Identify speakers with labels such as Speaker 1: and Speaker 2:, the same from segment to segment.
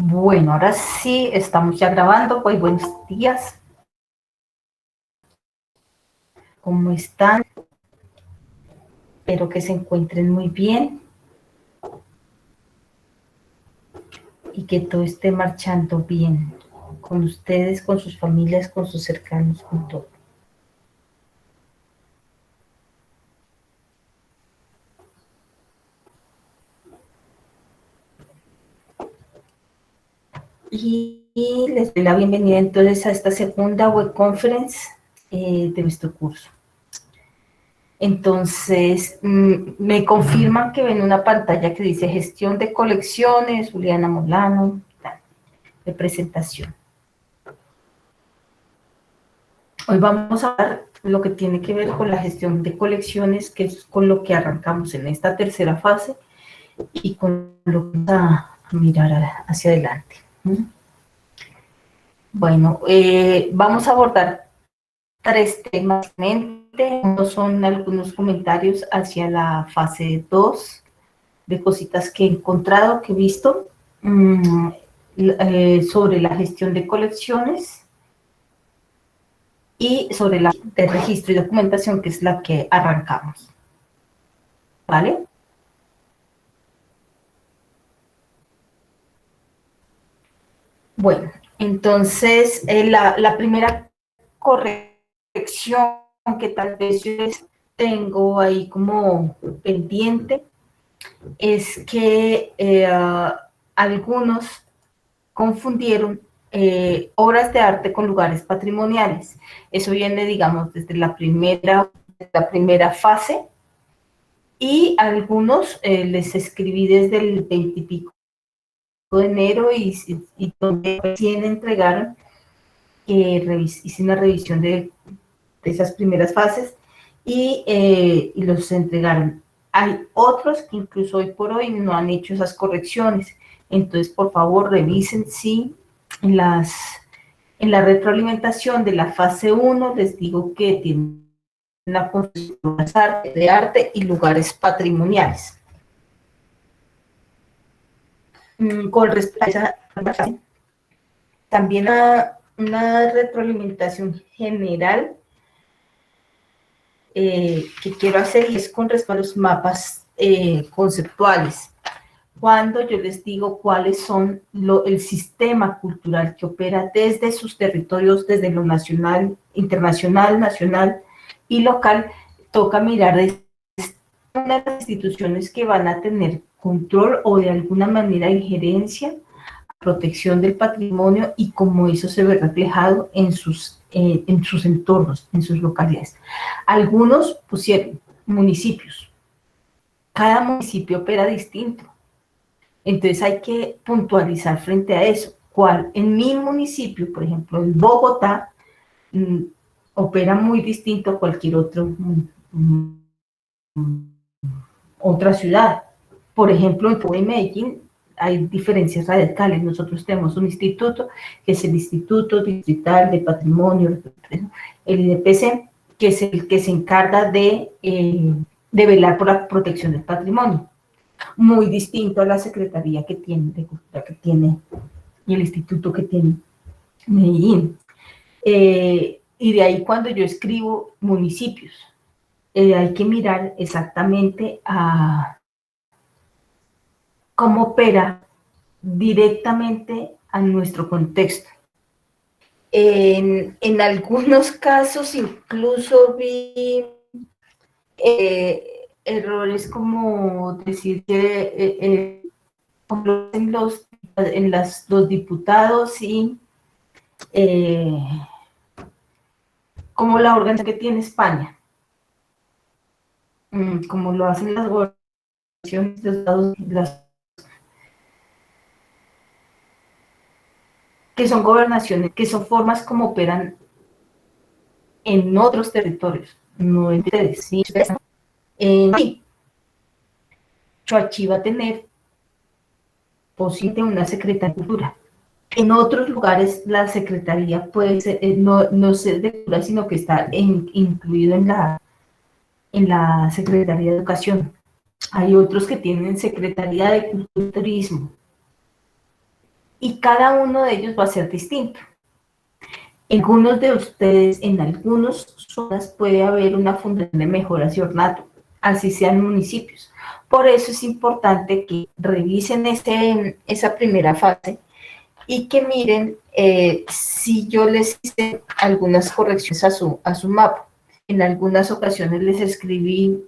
Speaker 1: Bueno, ahora sí, estamos ya grabando. Pues buenos días. ¿Cómo están? Espero que se encuentren muy bien y que todo esté marchando bien con ustedes, con sus familias, con sus cercanos, con todo. Y les doy la bienvenida entonces a esta segunda web conference de nuestro curso. Entonces, me confirman que ven una pantalla que dice gestión de colecciones, Juliana Molano, de presentación. Hoy vamos a ver lo que tiene que ver con la gestión de colecciones, que es con lo que arrancamos en esta tercera fase y con lo que vamos a mirar hacia adelante. Bueno, vamos a abordar 3 temas. Uno son algunos comentarios hacia la fase 2 de cositas que he encontrado, que he visto sobre la gestión de colecciones y sobre la de registro y documentación, que es la que arrancamos. ¿Vale? Bueno, entonces la primera corrección que tal vez yo tengo ahí como pendiente es que algunos confundieron obras de arte con lugares patrimoniales. Eso viene, digamos, desde la primera fase, y algunos les escribí desde el 20 y pico de enero y donde recién entregaron, hice una revisión de esas primeras fases y los entregaron. Hay otros que incluso hoy por hoy no han hecho esas correcciones. Entonces, por favor, revisen si en la retroalimentación de la fase 1 les digo que tienen una construcción de arte y lugares patrimoniales. Con respecto a esa fase, también una retroalimentación general que quiero hacer, y es con respecto a los mapas conceptuales. Cuando yo les digo cuáles son el sistema cultural que opera desde sus territorios, desde lo nacional, internacional, nacional y local, toca mirar desde una de las instituciones que van a tener control o de alguna manera injerencia, protección del patrimonio, y cómo eso se ve reflejado en sus entornos, en sus localidades. Algunos pusieron municipios. Cada municipio opera distinto. Entonces hay que puntualizar frente a eso. ¿Cuál? En mi municipio, por ejemplo, en Bogotá, opera muy distinto a cualquier otra ciudad. Por ejemplo, en Medellín hay diferencias radicales. Nosotros tenemos un instituto, que es el Instituto Distrital de Patrimonio, el IDPC, que es el que se encarga de velar por la protección del patrimonio. Muy distinto a la Secretaría que tiene, de Cultura que tiene, y el instituto que tiene Medellín. Y de ahí, cuando yo escribo municipios, hay que mirar exactamente a cómo opera directamente a nuestro contexto. En algunos casos incluso vi errores como decir que los diputados y como la organización que tiene España, como lo hacen las gobernaciones de Estados, que son gobernaciones, que son formas como operan en otros territorios, no en ustedes. ¿Sí? Choachí va a tener posiblemente una Secretaría de Cultura. En otros lugares la Secretaría puede ser, no ser de Cultura, sino que está incluido en la Secretaría de Educación. Hay otros que tienen Secretaría de Cultura y Turismo. y cada uno de ellos va a ser distinto. En algunos de ustedes, en algunas zonas puede haber una fundación de mejoras y ornato, así sean municipios. Por eso es importante que revisen esa primera fase y que miren si yo les hice algunas correcciones a su mapa. En algunas ocasiones les escribí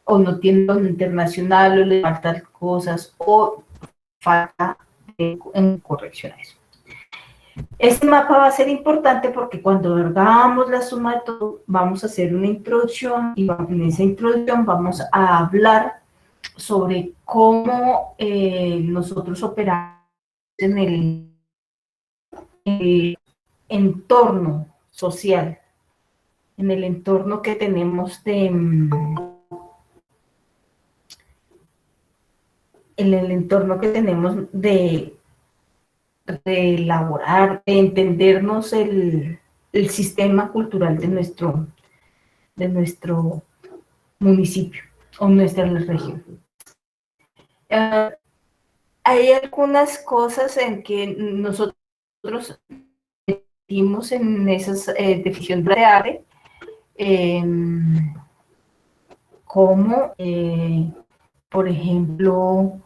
Speaker 1: o no tienen lo internacional o les faltan cosas o falta en correcciones. Este mapa va a ser importante porque cuando hagamos la suma de todo, vamos a hacer una introducción y en esa introducción vamos a hablar sobre cómo nosotros operamos en el entorno social, en el entorno que tenemos de elaborar, de entendernos el sistema cultural de nuestro municipio o nuestra región. Hay algunas cosas en que nosotros metimos en esas definiciones de arte, como, por ejemplo,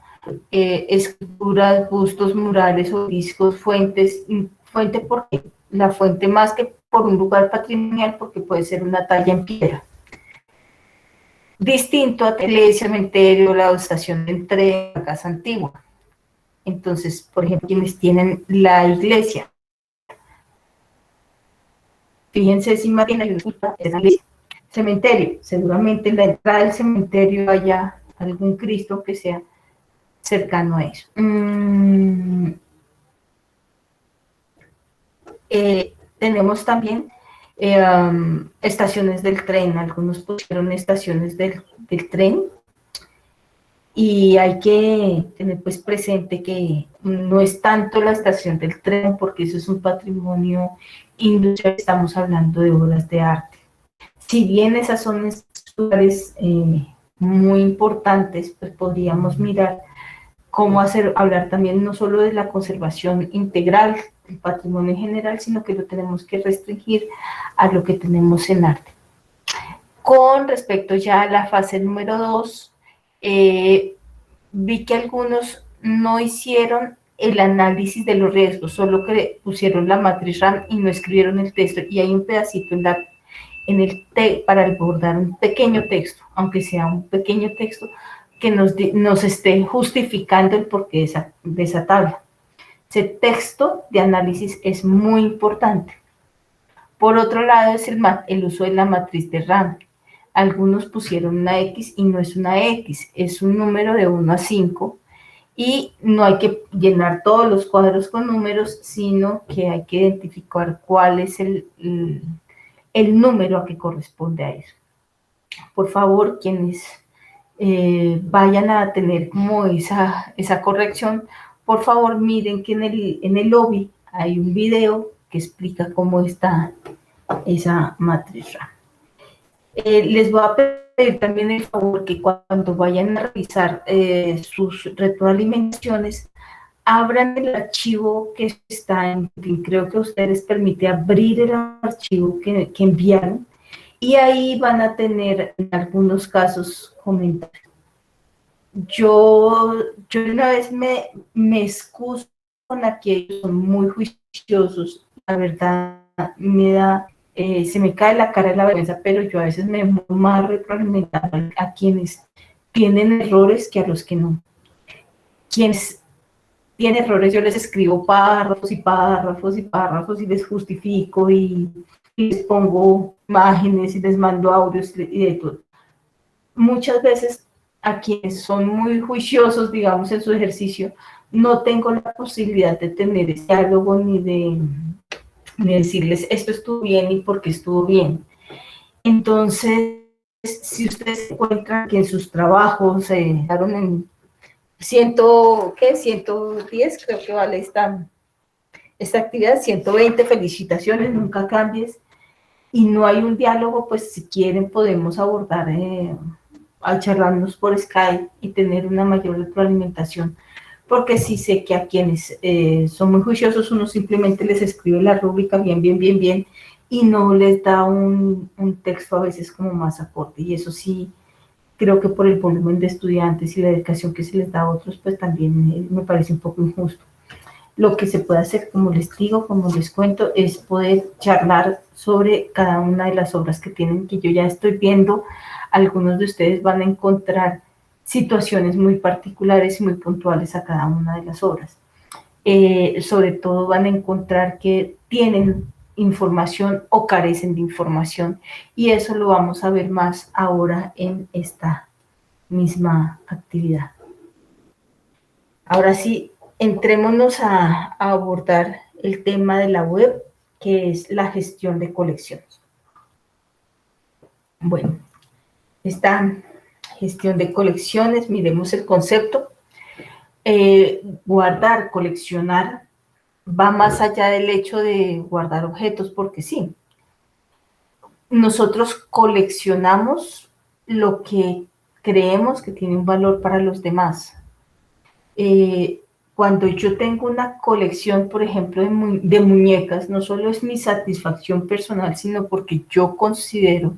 Speaker 1: esculturas, bustos, murales o discos, fuentes. Fuente porque la fuente más que por un lugar patrimonial, porque puede ser una talla en piedra. Distinto a la iglesia, cementerio, la estación de tren, la casa antigua. Entonces, por ejemplo, quienes tienen la iglesia, fíjense si Marina y es la iglesia. Cementerio, seguramente en la entrada del cementerio haya algún Cristo que sea cercano a eso. Tenemos también estaciones del tren, algunos pusieron estaciones del tren, y hay que tener pues presente que no es tanto la estación del tren, porque eso es un patrimonio industrial, estamos hablando de obras de arte. Si bien esas son lugares muy importantes, pues podríamos mirar cómo hablar también no solo de la conservación integral del patrimonio en general, sino que lo tenemos que restringir a lo que tenemos en arte. Con respecto ya a la fase número 2, vi que algunos no hicieron el análisis de los riesgos, solo que pusieron la matriz RAM y no escribieron el texto, y hay un pedacito para abordar un pequeño texto, aunque sea un pequeño texto, que nos esté justificando el porqué de esa tabla. Ese texto de análisis es muy importante. Por otro lado, es el uso de la matriz de RAM. Algunos pusieron una X y no es una X, es un número de 1 a 5, y no hay que llenar todos los cuadros con números, sino que hay que identificar cuál es el número a que corresponde a eso. Por favor, quienes vayan a tener como esa corrección, por favor miren que en el lobby hay un video que explica cómo está esa matriz RAM. Les voy a pedir también el favor que cuando vayan a revisar sus retroalimentaciones, abran el archivo que está creo que a ustedes les permite abrir el archivo que enviaron, y ahí van a tener en algunos casos comentarios. Yo una vez me excuso con aquellos, son muy juiciosos, la verdad se me cae la cara de la vergüenza, pero yo a veces me muevo más retroalimentando a quienes tienen errores que a los que no. Quienes tienen errores, yo les escribo párrafos y párrafos y párrafos y les justifico y les pongo imágenes y les mando audios y de todo. Muchas veces a quienes son muy juiciosos, digamos, en su ejercicio, no tengo la posibilidad de tener ese diálogo ni de decirles esto estuvo bien y por qué estuvo bien. Entonces, si ustedes encuentran que en sus trabajos se quedaron en 110, creo que vale esta actividad, 120, felicitaciones, nunca cambies, y no hay un diálogo, pues si quieren podemos abordar a charlarnos por Skype y tener una mayor retroalimentación, porque sí sé que a quienes son muy juiciosos uno simplemente les escribe la rúbrica bien, bien, bien, bien, y no les da un texto a veces como más acorde, y eso sí, creo que por el volumen de estudiantes y la dedicación que se les da a otros, pues también me parece un poco injusto. Lo que se puede hacer, como les digo, como les cuento, es poder charlar sobre cada una de las obras que tienen, que yo ya estoy viendo, algunos de ustedes van a encontrar situaciones muy particulares y muy puntuales a cada una de las obras. Sobre todo van a encontrar que tienen información o carecen de información, y eso lo vamos a ver más ahora en esta misma actividad. Ahora sí, entrémonos a abordar el tema de la web, que es la gestión de colecciones. Bueno, esta gestión de colecciones, miremos el concepto. Guardar, coleccionar, va más allá del hecho de guardar objetos, porque sí, nosotros coleccionamos lo que creemos que tiene un valor para los demás. Cuando yo tengo una colección, por ejemplo, de muñecas, no solo es mi satisfacción personal, sino porque yo considero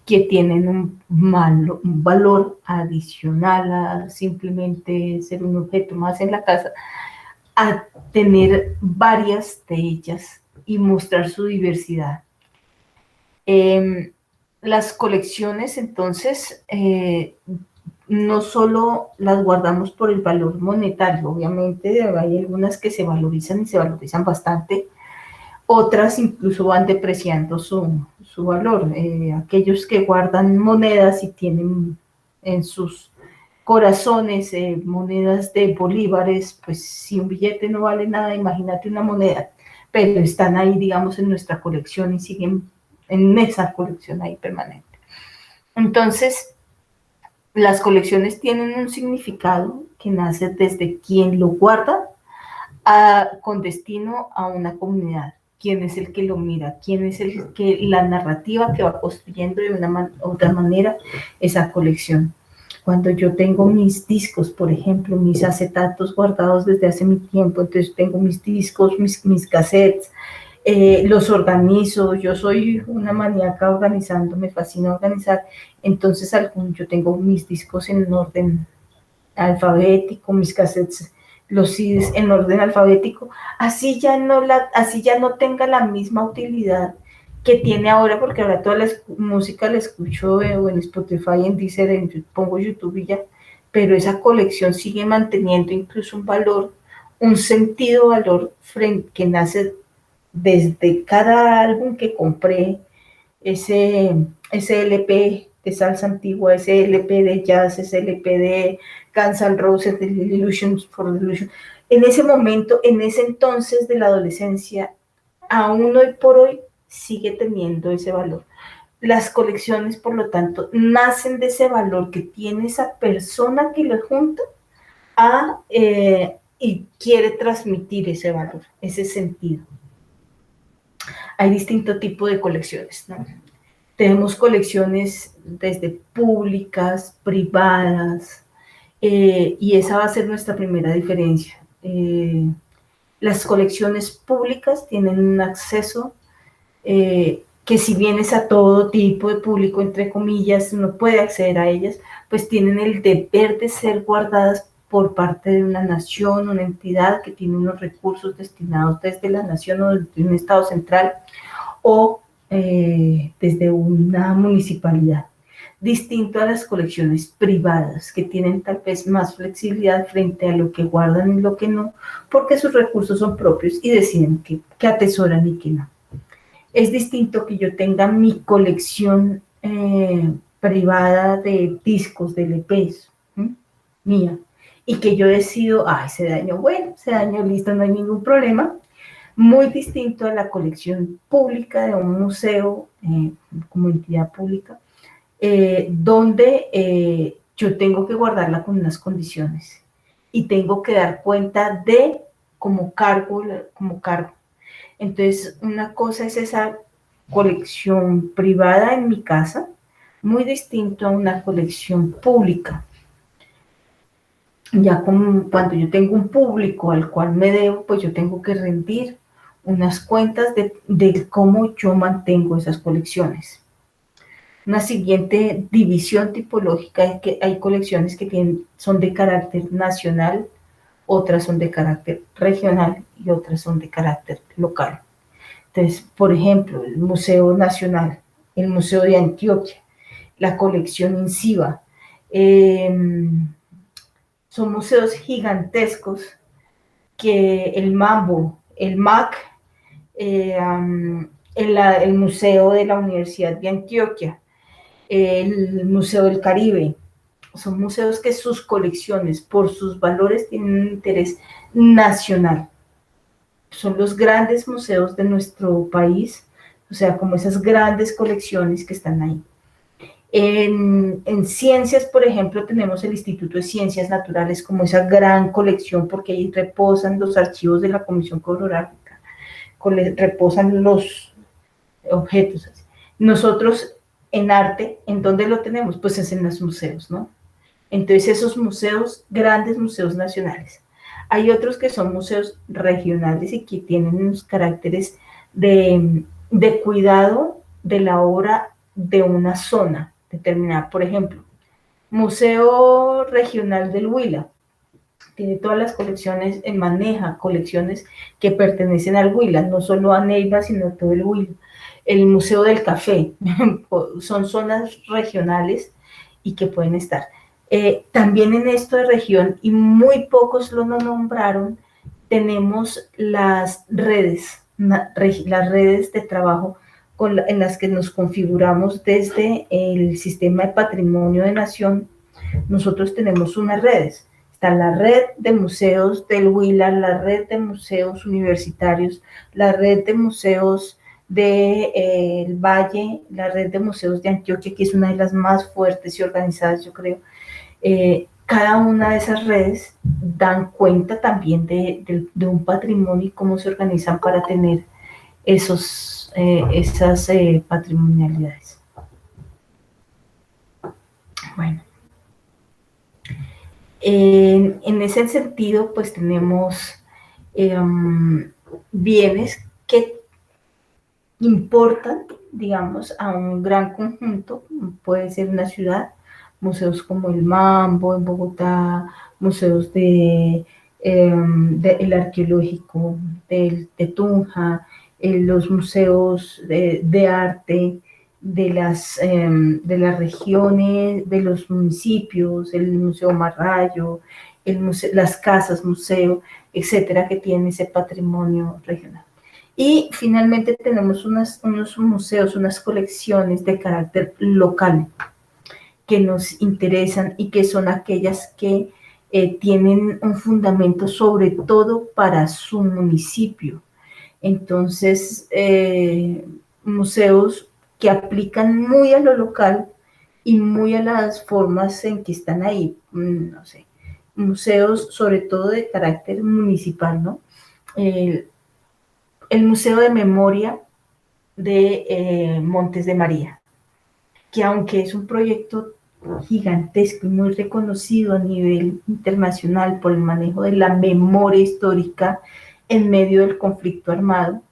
Speaker 1: que tienen un valor adicional a simplemente ser un objeto más en la casa, a tener varias de ellas y mostrar su diversidad. Las colecciones, entonces, no solo las guardamos por el valor monetario, obviamente hay algunas que se valorizan y se valorizan bastante, otras incluso van depreciando su valor. Aquellos que guardan monedas y tienen en sus corazones monedas de bolívares, pues si un billete no vale nada, imagínate una moneda, pero están ahí, digamos, en nuestra colección y siguen en esa colección ahí permanente. Entonces, las colecciones tienen un significado que nace desde quien lo guarda con destino a una comunidad. ¿Quién es el que lo mira? ¿Quién es el que la narrativa que va construyendo de una otra manera esa colección? Cuando yo tengo mis discos, por ejemplo, mis acetatos guardados desde hace mi tiempo, entonces tengo mis discos, mis cassettes, los organizo, yo soy una maníaca organizando, me fascina organizar, entonces yo tengo mis discos en orden alfabético, mis cassettes, los CDs en orden alfabético, así ya no tenga la misma utilidad que tiene ahora, porque ahora toda la música la escucho o en Spotify, en Deezer, pongo YouTube y ya, pero esa colección sigue manteniendo incluso un valor, un sentido valor que nace desde cada álbum que compré, ese LP de salsa antigua, ese LP de jazz, ese LP de Guns N' Roses, de Illusions for Illusion. En ese momento, en ese entonces de la adolescencia, aún hoy por hoy sigue teniendo ese valor. Las colecciones, por lo tanto, nacen de ese valor que tiene esa persona que lo junta y quiere transmitir ese valor, ese sentido. Hay distinto tipo de colecciones, ¿no? Tenemos colecciones desde públicas, privadas, y esa va a ser nuestra primera diferencia. Las colecciones públicas tienen un acceso que si bien es a todo tipo de público, entre comillas, uno puede acceder a ellas, pues tienen el deber de ser guardadas por parte de una nación, una entidad que tiene unos recursos destinados desde la nación o desde un estado central o desde una municipalidad, distinto a las colecciones privadas que tienen tal vez más flexibilidad frente a lo que guardan y lo que no, porque sus recursos son propios y deciden qué atesoran y qué no. Es distinto que yo tenga mi colección privada de discos, de LPs, mía, y que yo decido, se dañó, bueno, se dañó, listo, no hay ningún problema. Muy distinto a la colección pública de un museo como entidad pública, donde yo tengo que guardarla con unas condiciones y tengo que dar cuenta de cómo cargo. Entonces, una cosa es esa colección privada en mi casa, muy distinto a una colección pública. Ya como cuando yo tengo un público al cual me debo, pues yo tengo que rendir unas cuentas de cómo yo mantengo esas colecciones. Una siguiente división tipológica es que hay colecciones que son de carácter nacional, otras son de carácter regional y otras son de carácter local. Entonces, por ejemplo, el Museo Nacional, el Museo de Antioquia, la colección INSIBA, son museos gigantescos que el Mambo, el MAC, el Museo de la Universidad de Antioquia, el Museo del Caribe, son museos que sus colecciones, por sus valores, tienen un interés nacional. Son los grandes museos de nuestro país, o sea, como esas grandes colecciones que están ahí. En ciencias, por ejemplo, tenemos el Instituto de Ciencias Naturales como esa gran colección, porque ahí reposan los archivos de la Comisión Coreográfica, reposan los objetos. Nosotros en arte, ¿en dónde lo tenemos? Pues es en los museos, ¿no? Entonces esos museos, grandes museos nacionales. Hay otros que son museos regionales y que tienen unos caracteres de cuidado de la obra de una zona determinada. Por ejemplo, Museo Regional del Huila tiene todas las colecciones, maneja colecciones que pertenecen al Huila, no solo a Neiva, sino a todo el Huila. El Museo del Café, son zonas regionales y que pueden estar. También en esto de región, y muy pocos lo nombraron, tenemos las redes de trabajo en las que nos configuramos desde el sistema de patrimonio de nación. Nosotros tenemos unas redes. Está la red de museos del Huila, la red de museos universitarios, la red de museos del Valle, la red de museos de Antioquia, que es una de las más fuertes y organizadas, yo creo. Cada una de esas redes dan cuenta también de un patrimonio y cómo se organizan para tener esas patrimonialidades. Bueno, en ese sentido, pues tenemos bienes que importan, digamos, a un gran conjunto, puede ser una ciudad, museos como el Mambo en Bogotá, museos el arqueológico de Tunja, los museos de arte de las regiones, de los municipios, el Museo Marrayo, las casas museo, etcétera, que tienen ese patrimonio regional. Y finalmente tenemos unos museos, unas colecciones de carácter local que nos interesan y que son aquellas que tienen un fundamento sobre todo para su municipio. Entonces, museos que aplican muy a lo local y muy a las formas en que están ahí, no sé, museos sobre todo de carácter municipal, ¿no? El Museo de Memoria de Montes de María, que aunque es un proyecto gigantesco y muy reconocido a nivel internacional por el manejo de la memoria histórica en medio del conflicto armado,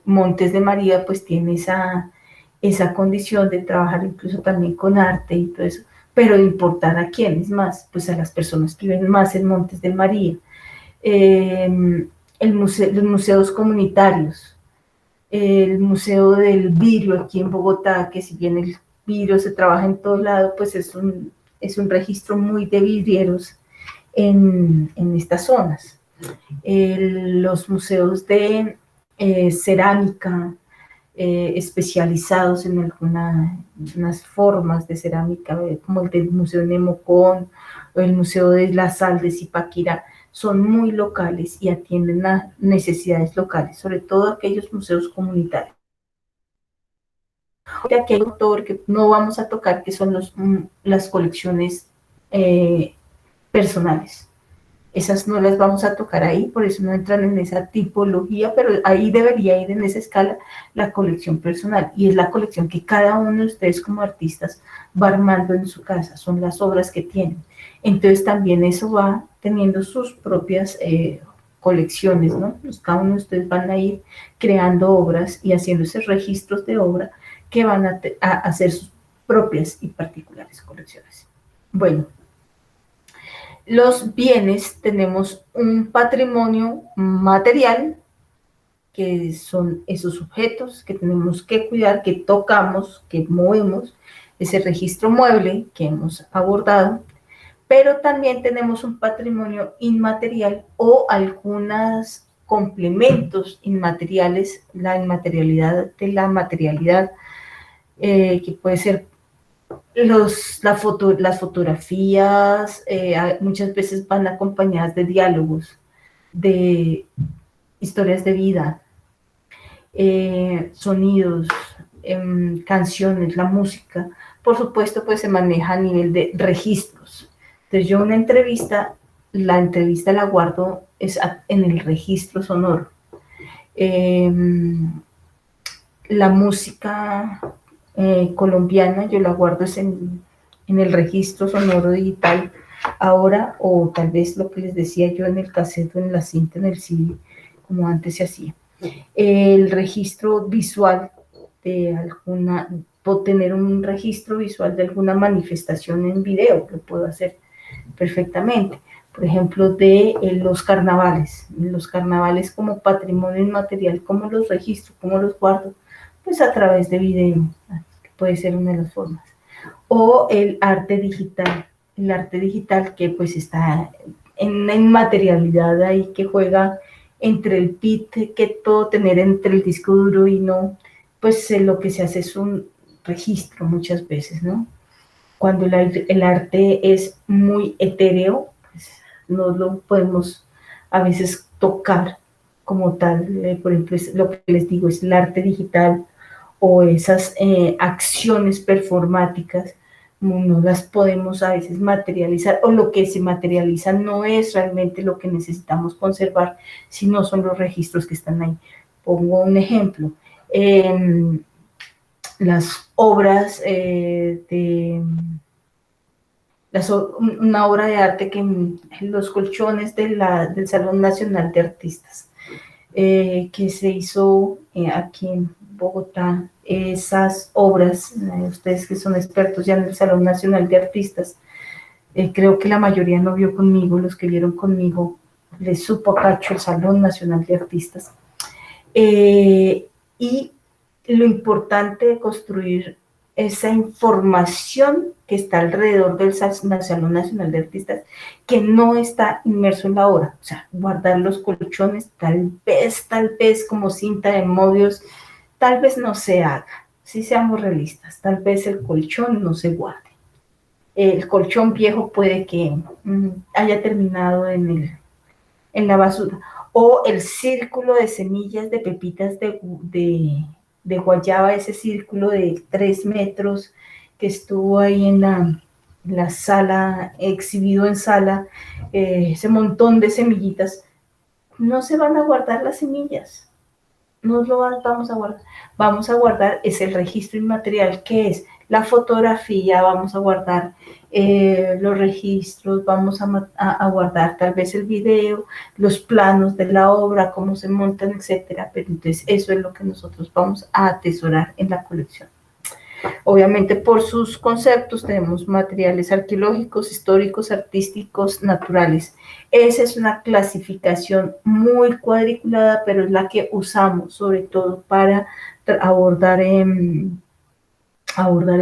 Speaker 1: Montes de María pues tiene esa condición de trabajar incluso también con arte y todo eso, pero de importar a quiénes más, pues a las personas que viven más en Montes de María. Los museos comunitarios, el Museo del Vidrio aquí en Bogotá, que si bien el vidrio se trabaja en todo lado, pues es un registro muy de vidrieros en estas zonas. Los museos de cerámica, especializados en algunas formas de cerámica, como el del Museo Nemocón o el Museo de la Sal de Zipaquirá, son muy locales y atienden a necesidades locales, sobre todo aquellos museos comunitarios. De aquel autor que no vamos a tocar, que son las colecciones personales. Esas no las vamos a tocar ahí, por eso no entran en esa tipología, pero ahí debería ir en esa escala la colección personal, y es la colección que cada uno de ustedes como artistas va armando en su casa, son las obras que tienen. Entonces también eso va teniendo sus propias colecciones, ¿no? Pues cada uno de ustedes van a ir creando obras y haciendo esos registros de obra que van a hacer sus propias y particulares colecciones. Bueno, los bienes, tenemos un patrimonio material, que son esos objetos que tenemos que cuidar, que tocamos, que movemos, ese registro mueble que hemos abordado, pero también tenemos un patrimonio inmaterial o algunos complementos inmateriales, la inmaterialidad de la materialidad, que puede ser las fotografías, muchas veces van acompañadas de diálogos, de historias de vida, sonidos, canciones, la música. Por supuesto, pues se maneja a nivel de registros. Entonces yo una entrevista, la entrevista la guardo en el registro sonoro. La música colombiana yo la guardo en el registro sonoro digital ahora, o tal vez lo que les decía yo en el cassette, en la cinta, en el CD, como antes se hacía. El registro visual de alguna, puedo tener un registro visual de alguna manifestación en video, que puedo hacer perfectamente. Por ejemplo, de los carnavales como patrimonio inmaterial, ¿cómo los registro, cómo los guardo? Pues a través de video, que puede ser una de las formas. O el arte digital que pues está en la inmaterialidad ahí, que juega entre el bit que puedo tener entre el disco duro y no, pues lo que se hace es un registro muchas veces, ¿no? Cuando el arte es muy etéreo, pues no lo podemos a veces tocar como tal. Por ejemplo, es lo que les digo, es el arte digital o esas acciones performáticas, no las podemos a veces materializar, o lo que se materializa no es realmente lo que necesitamos conservar, sino son los registros que están ahí. Pongo un ejemplo. Las obras una obra de arte que en los colchones del Salón Nacional de Artistas, que se hizo aquí en Bogotá, esas obras, ustedes que son expertos ya en el Salón Nacional de Artistas, creo que la mayoría no vio conmigo, los que vieron conmigo les supo a cacho el Salón Nacional de Artistas. Y lo importante de construir esa información que está alrededor del Salón Nacional de Artistas, que no está inmerso en la obra, o sea, guardar los colchones, tal vez como cinta de Mobius, tal vez no se haga, si seamos realistas, tal vez el colchón no se guarde. El colchón viejo puede que haya terminado en la basura, o el círculo de semillas de pepitas de guayaba, ese círculo de 3 metros que estuvo ahí en la sala, exhibido en sala, ese montón de semillitas, no se van a guardar las semillas, no lo vamos a guardar, vamos a guardar es el registro inmaterial, que es la fotografía, vamos a guardar los registros, vamos a guardar tal vez el video, los planos de la obra, cómo se montan, etcétera. Pero entonces eso es lo que nosotros vamos a atesorar en la colección. Obviamente por sus conceptos tenemos materiales arqueológicos, históricos, artísticos, naturales. Esa es una clasificación muy cuadriculada, pero es la que usamos sobre todo para abordar el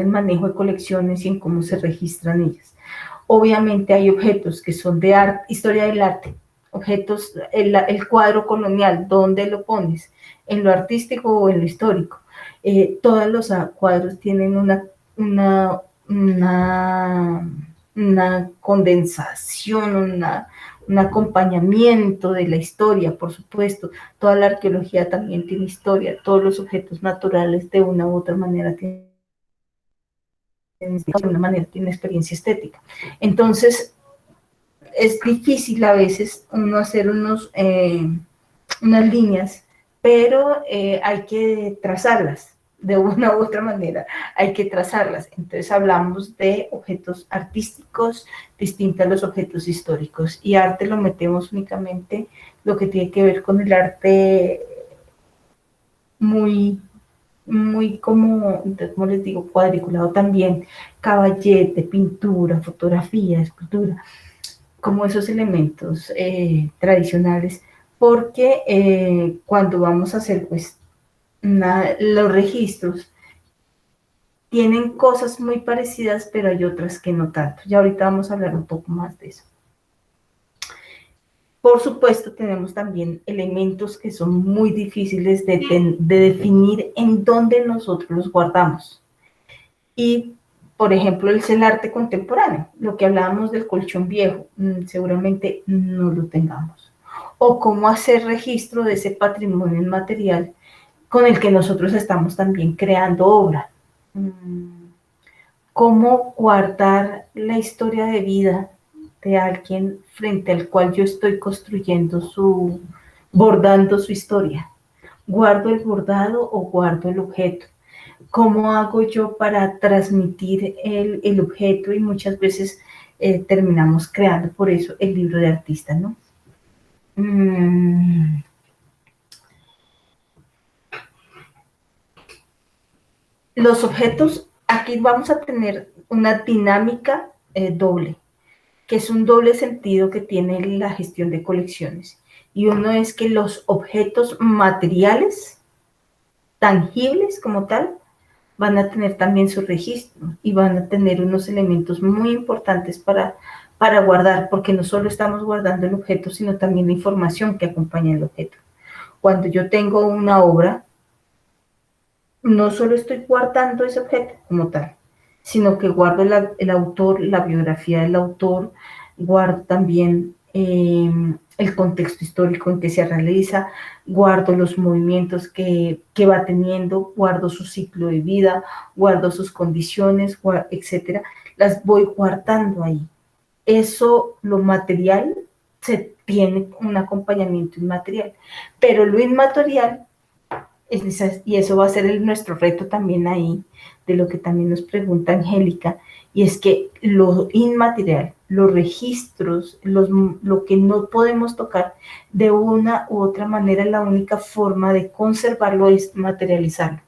Speaker 1: manejo de colecciones y en cómo se registran ellas. Obviamente hay objetos que son de arte, historia del arte, objetos, el cuadro colonial, ¿dónde lo pones? ¿En lo artístico o en lo histórico? Todos los cuadros tienen una condensación, un acompañamiento de la historia, por supuesto. Toda la arqueología también tiene historia, todos los objetos naturales de una u otra manera tienen tiene experiencia estética. Entonces, es difícil a veces uno hacer unas líneas, pero hay que trazarlas. de una u otra manera hay que trazarlas. Entonces hablamos de objetos artísticos distintos a los objetos históricos, y arte lo metemos únicamente lo que tiene que ver con el arte muy, muy como les digo, cuadriculado también, caballete, pintura, fotografía, escultura, como esos elementos tradicionales, porque cuando vamos a hacer pues los registros tienen cosas muy parecidas, pero hay otras que no tanto. Ya ahorita vamos a hablar un poco más de eso. Por supuesto, tenemos también elementos que son muy difíciles de definir en dónde nosotros los guardamos. Y, por ejemplo, es el arte contemporáneo. Lo que hablábamos del colchón viejo, seguramente no lo tengamos. O cómo hacer registro de ese patrimonio inmaterial con el que nosotros estamos también creando obra. Cómo guardar la historia de vida de alguien frente al cual yo estoy construyendo bordando su historia. ¿Guardo el bordado o guardo el objeto? ¿Cómo hago yo para transmitir el objeto? Y muchas veces terminamos creando por eso el libro de artista, ¿no? Los objetos, aquí vamos a tener una dinámica doble, que es un doble sentido que tiene la gestión de colecciones. Y uno es que los objetos materiales, tangibles como tal, van a tener también su registro y van a tener unos elementos muy importantes para guardar, porque no solo estamos guardando el objeto, sino también la información que acompaña el objeto. Cuando yo tengo una obra, no solo estoy guardando ese objeto como tal, sino que guardo el autor, la biografía del autor, guardo también el contexto histórico en que se realiza, guardo los movimientos que va teniendo, guardo su ciclo de vida, guardo sus condiciones, etcétera. Las voy guardando ahí. Eso, lo material, se tiene un acompañamiento inmaterial, pero lo inmaterial, y eso va a ser nuestro reto también ahí, de lo que también nos pregunta Angélica, y es que lo inmaterial, los registros, lo que no podemos tocar, de una u otra manera, la única forma de conservarlo es materializarlo.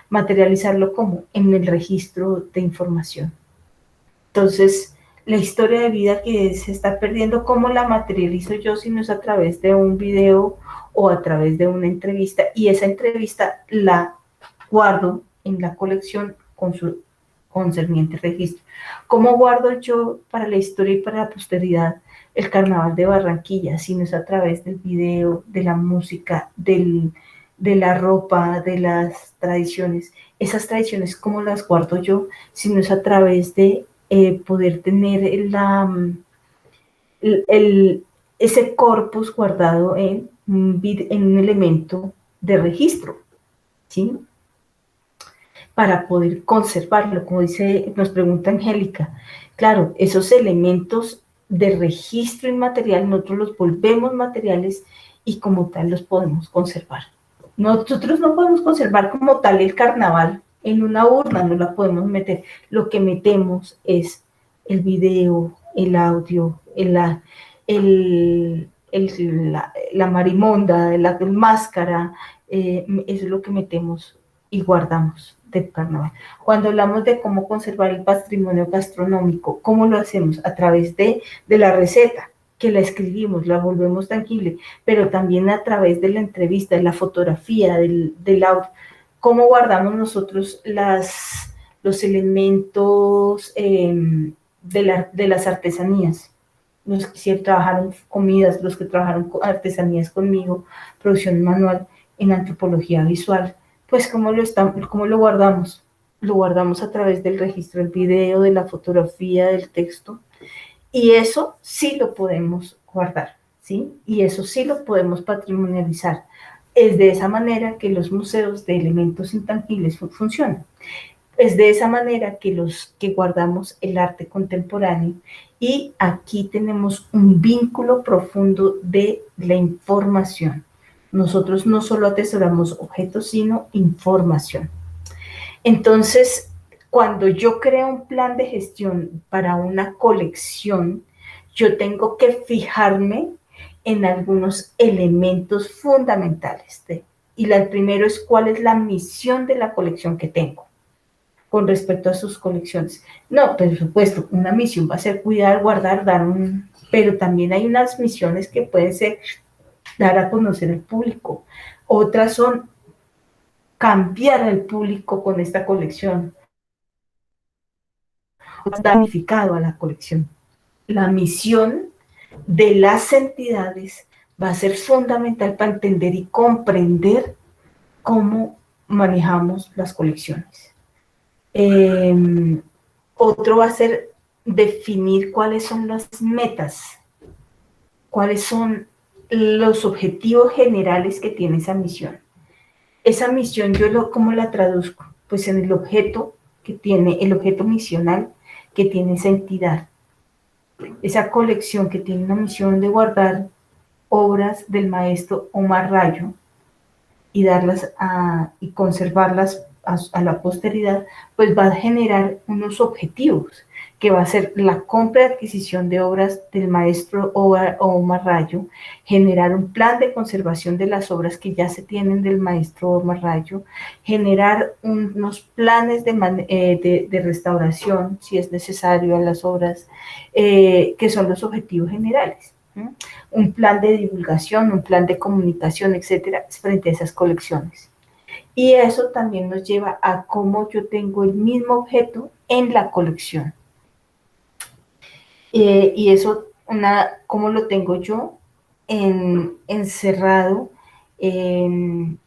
Speaker 1: ¿Materializarlo cómo? En el registro de información. Entonces, la historia de vida que se está perdiendo, ¿cómo la materializo yo si no es a través de un video o a través de una entrevista? Y esa entrevista la guardo en la colección con su concerniente registro. ¿Cómo guardo yo para la historia y para la posteridad el Carnaval de Barranquilla si no es a través del video, de la música, de la ropa, de las tradiciones? Esas tradiciones, ¿cómo las guardo yo si no es a través de poder tener ese corpus guardado en un elemento de registro, ¿sí? Para poder conservarlo, como nos pregunta Angélica. Claro, esos elementos de registro inmaterial nosotros los volvemos materiales y como tal los podemos conservar. Nosotros no podemos conservar como tal el carnaval en una urna, no la podemos meter. Lo que metemos es el video, el audio, la marimonda, la máscara, eso es lo que metemos y guardamos del carnaval. Cuando hablamos de cómo conservar el patrimonio gastronómico, ¿cómo lo hacemos? A través de la receta, que la escribimos, la volvemos tangible, pero también a través de la entrevista, de la fotografía, del audio. ¿Cómo guardamos nosotros los elementos de las artesanías? Los que trabajaron comidas, los que trabajaron artesanías conmigo, producción manual en antropología visual, pues ¿cómo lo guardamos? Lo guardamos a través del registro del video, de la fotografía, del texto, y eso sí lo podemos guardar, ¿sí? Y eso sí lo podemos patrimonializar. Es de esa manera que los museos de elementos intangibles funcionan. Es de esa manera que guardamos el arte contemporáneo, y aquí tenemos un vínculo profundo de la información. Nosotros no solo atesoramos objetos, sino información. Entonces, cuando yo creo un plan de gestión para una colección, yo tengo que fijarme en algunos elementos fundamentales. Y el primero es cuál es la misión de la colección que tengo con respecto a sus colecciones. No, por supuesto, una misión va a ser cuidar, guardar, dar un... Pero también hay unas misiones que pueden ser dar a conocer al público. Otras son cambiar al público con esta colección, damnificado a la colección. La misión de las entidades va a ser fundamental para entender y comprender cómo manejamos las colecciones. Otro va a ser definir cuáles son las metas, cuáles son los objetivos generales que tiene esa misión. Esa misión, ¿cómo la traduzco? Pues en el objeto que tiene, el objeto misional que tiene esa entidad. Esa colección que tiene una misión de guardar obras del maestro Omar Rayo y darlas y conservarlas a la posteridad, pues va a generar unos objetivos, que va a ser la compra y adquisición de obras del maestro Omar Rayo, generar un plan de conservación de las obras que ya se tienen del maestro Omar Rayo, generar unos planes de restauración, si es necesario, a las obras, que son los objetivos generales. Un plan de divulgación, un plan de comunicación, etcétera, frente a esas colecciones. Y eso también nos lleva a cómo yo tengo el mismo objeto en la colección. Y eso, cómo lo tengo yo encerrado en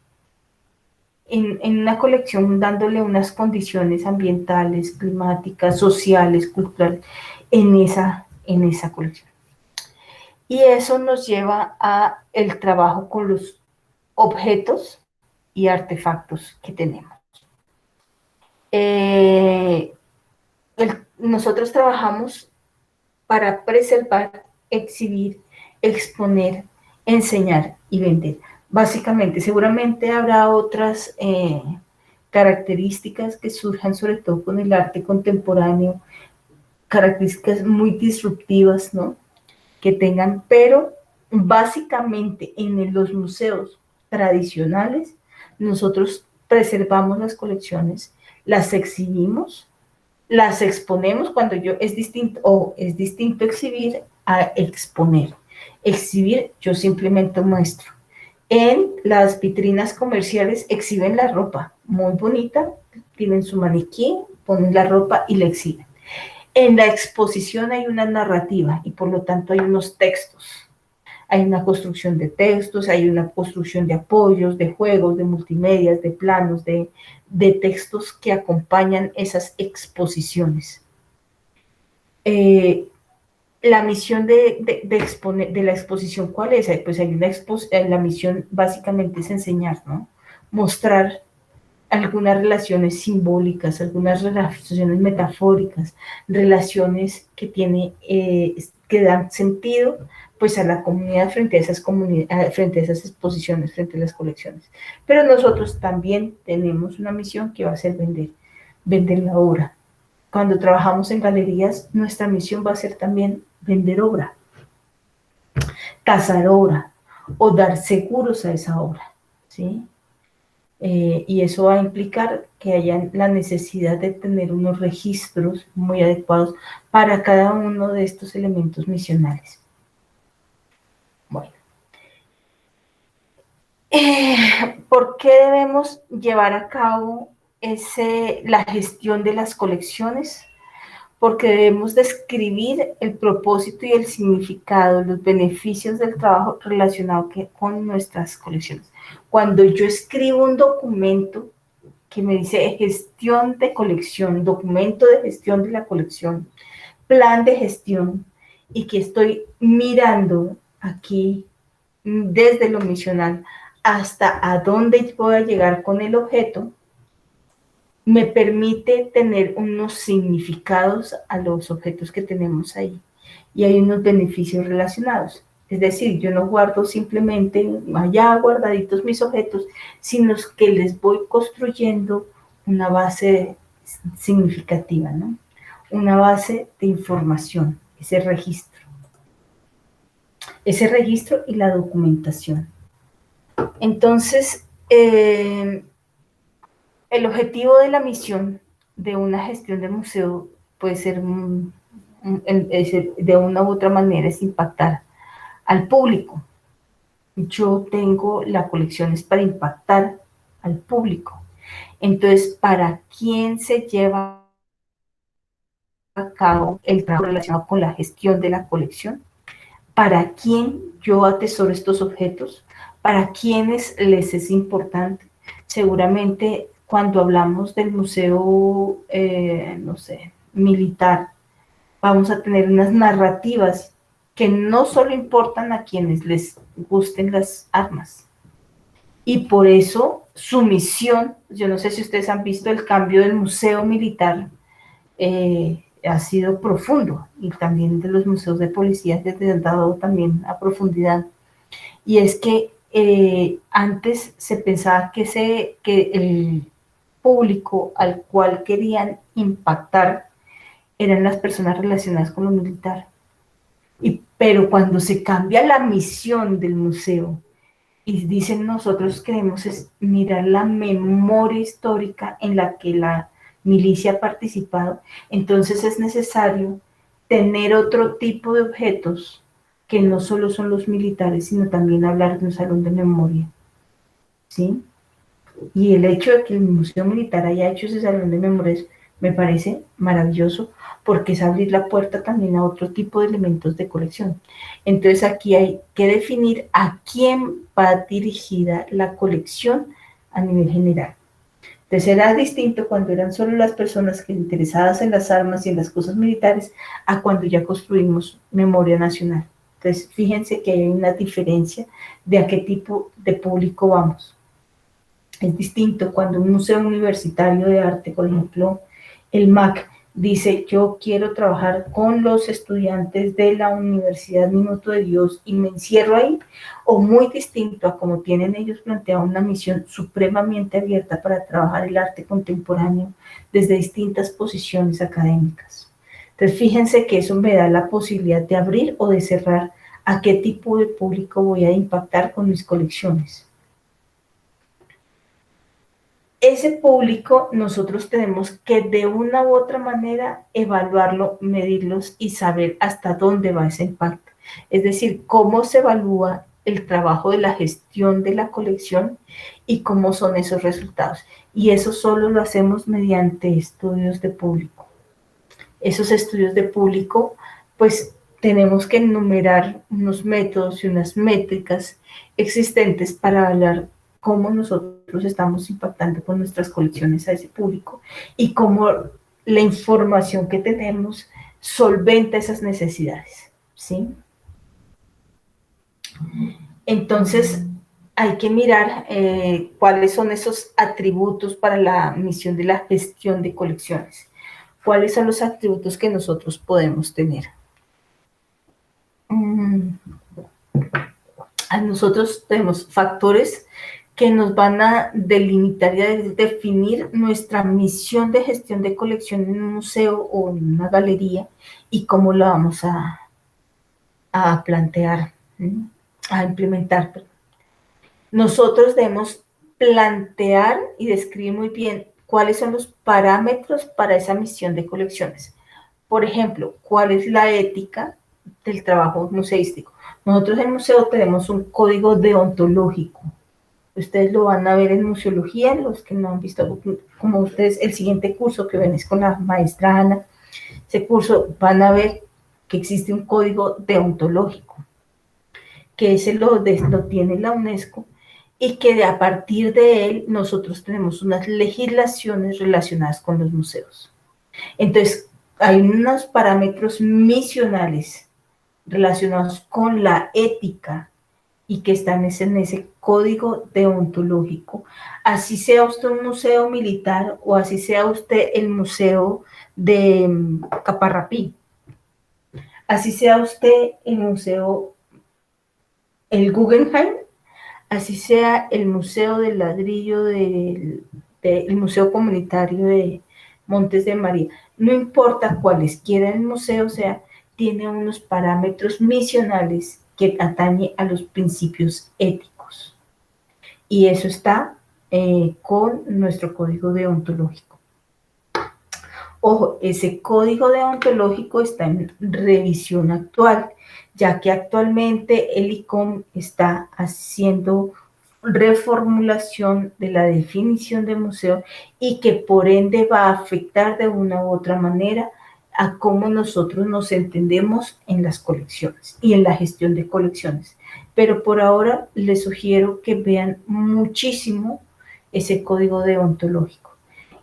Speaker 1: una colección, dándole unas condiciones ambientales, climáticas, sociales, culturales, en esa colección. Y eso nos lleva a el trabajo con los objetos y artefactos que tenemos. Nosotros trabajamos para preservar, exhibir, exponer, enseñar y vender. Básicamente, seguramente habrá otras características que surjan, sobre todo con el arte contemporáneo, características muy disruptivas, ¿no? Que tengan, pero básicamente en los museos tradicionales nosotros preservamos las colecciones, las exhibimos, las exponemos es distinto exhibir a exponer. Exhibir, yo simplemente muestro. En las vitrinas comerciales exhiben la ropa, muy bonita, tienen su maniquí, ponen la ropa y la exhiben. En la exposición hay una narrativa y por lo tanto hay unos textos. Hay una construcción de textos, hay una construcción de apoyos, de juegos, de multimedias, de planos, de textos que acompañan esas exposiciones. La misión de la exposición, ¿cuál es? Pues hay la misión básicamente es enseñar, ¿no? Mostrar algunas relaciones simbólicas, algunas relaciones metafóricas, relaciones que que dan sentido pues a la comunidad frente a esas exposiciones, frente a las colecciones. Pero nosotros también tenemos una misión que va a ser vender la obra. Cuando trabajamos en galerías, nuestra misión va a ser también vender obra, tasar obra o dar seguros a esa obra, ¿sí? Y eso va a implicar que haya la necesidad de tener unos registros muy adecuados para cada uno de estos elementos misionales. Bueno, ¿por qué debemos llevar a cabo la gestión de las colecciones? Porque debemos describir el propósito y el significado, los beneficios del trabajo relacionado con nuestras colecciones. Cuando yo escribo un documento que me dice gestión de colección, documento de gestión de la colección, plan de gestión, y que estoy mirando aquí desde lo misional hasta a dónde voy a llegar con el objeto, me permite tener unos significados a los objetos que tenemos ahí y hay unos beneficios relacionados. Es decir, yo no guardo simplemente allá guardaditos mis objetos, sino que les voy construyendo una base significativa, ¿no? Una base de información, ese registro y la documentación. Entonces, el objetivo de la misión de una gestión de museo puede ser, de una u otra manera, es impactar al público. Yo tengo la colección es para impactar al público. Entonces, ¿para quién se lleva a cabo el trabajo relacionado con la gestión de la colección? ¿Para quién yo atesoro estos objetos? ¿Para quiénes les es importante? Seguramente cuando hablamos del museo, no sé, militar, vamos a tener unas narrativas que no solo importan a quienes les gusten las armas. Y por eso su misión, yo no sé si ustedes han visto el cambio del museo militar, ha sido profundo, y también de los museos de policía que te han dado también a profundidad. Y es que antes se pensaba que el público al cual querían impactar eran las personas relacionadas con lo militar. Pero cuando se cambia la misión del museo y dicen nosotros queremos es mirar la memoria histórica en la que la milicia ha participado, entonces es necesario tener otro tipo de objetos que no solo son los militares, sino también hablar de un salón de memoria, ¿sí? Y el hecho de que el Museo Militar haya hecho ese salón de memorias me parece maravilloso, porque es abrir la puerta también a otro tipo de elementos de colección. Entonces aquí hay que definir a quién va dirigida la colección a nivel general. Entonces era distinto cuando eran solo las personas que interesadas en las armas y en las cosas militares, a cuando ya construimos memoria nacional. Entonces fíjense que hay una diferencia de a qué tipo de público vamos. Es distinto cuando un museo universitario de arte, por ejemplo, el MAC, dice, yo quiero trabajar con los estudiantes de la Universidad Minuto de Dios y me encierro ahí, o muy distinto a como tienen ellos planteado una misión supremamente abierta para trabajar el arte contemporáneo desde distintas posiciones académicas. Entonces, fíjense que eso me da la posibilidad de abrir o de cerrar a qué tipo de público voy a impactar con mis colecciones. Ese público nosotros tenemos que de una u otra manera evaluarlo, medirlos y saber hasta dónde va ese impacto. Es decir, cómo se evalúa el trabajo de la gestión de la colección y cómo son esos resultados. Y eso solo lo hacemos mediante estudios de público. Esos estudios de público, pues tenemos que enumerar unos métodos y unas métricas existentes para hablar cómo nosotros estamos impactando con nuestras colecciones a ese público y cómo la información que tenemos solventa esas necesidades, ¿sí? Entonces, hay que mirar cuáles son esos atributos para la misión de la gestión de colecciones. ¿Cuáles son los atributos que nosotros podemos tener? Nosotros tenemos factores que nos van a delimitar y a definir nuestra misión de gestión de colección en un museo o en una galería y cómo la vamos a plantear, a implementar. Nosotros debemos plantear y describir muy bien cuáles son los parámetros para esa misión de colecciones. Por ejemplo, ¿cuál es la ética del trabajo museístico? Nosotros en el museo tenemos un código deontológico. Ustedes lo van a ver en museología, los que no han visto, como ustedes, el siguiente curso que ven es con la maestra Ana, ese curso van a ver que existe un código deontológico, que ese lo tiene la UNESCO y que a partir de él nosotros tenemos unas legislaciones relacionadas con los museos. Entonces, hay unos parámetros misionales relacionados con la ética y que están en ese código deontológico. Así sea usted un museo militar o así sea usted el museo de Caparrapí, así sea usted el museo, el Guggenheim, así sea el Museo del Ladrillo de el Museo Comunitario de Montes de María, no importa cualesquiera el museo sea, tiene unos parámetros misionales que atañe a los principios éticos. Y eso está con nuestro código deontológico. Ojo, ese código deontológico está en revisión actual, ya que actualmente el ICOM está haciendo reformulación de la definición de museo y que por ende va a afectar de una u otra manera a cómo nosotros nos entendemos en las colecciones y en la gestión de colecciones. Pero por ahora les sugiero que vean muchísimo ese código deontológico.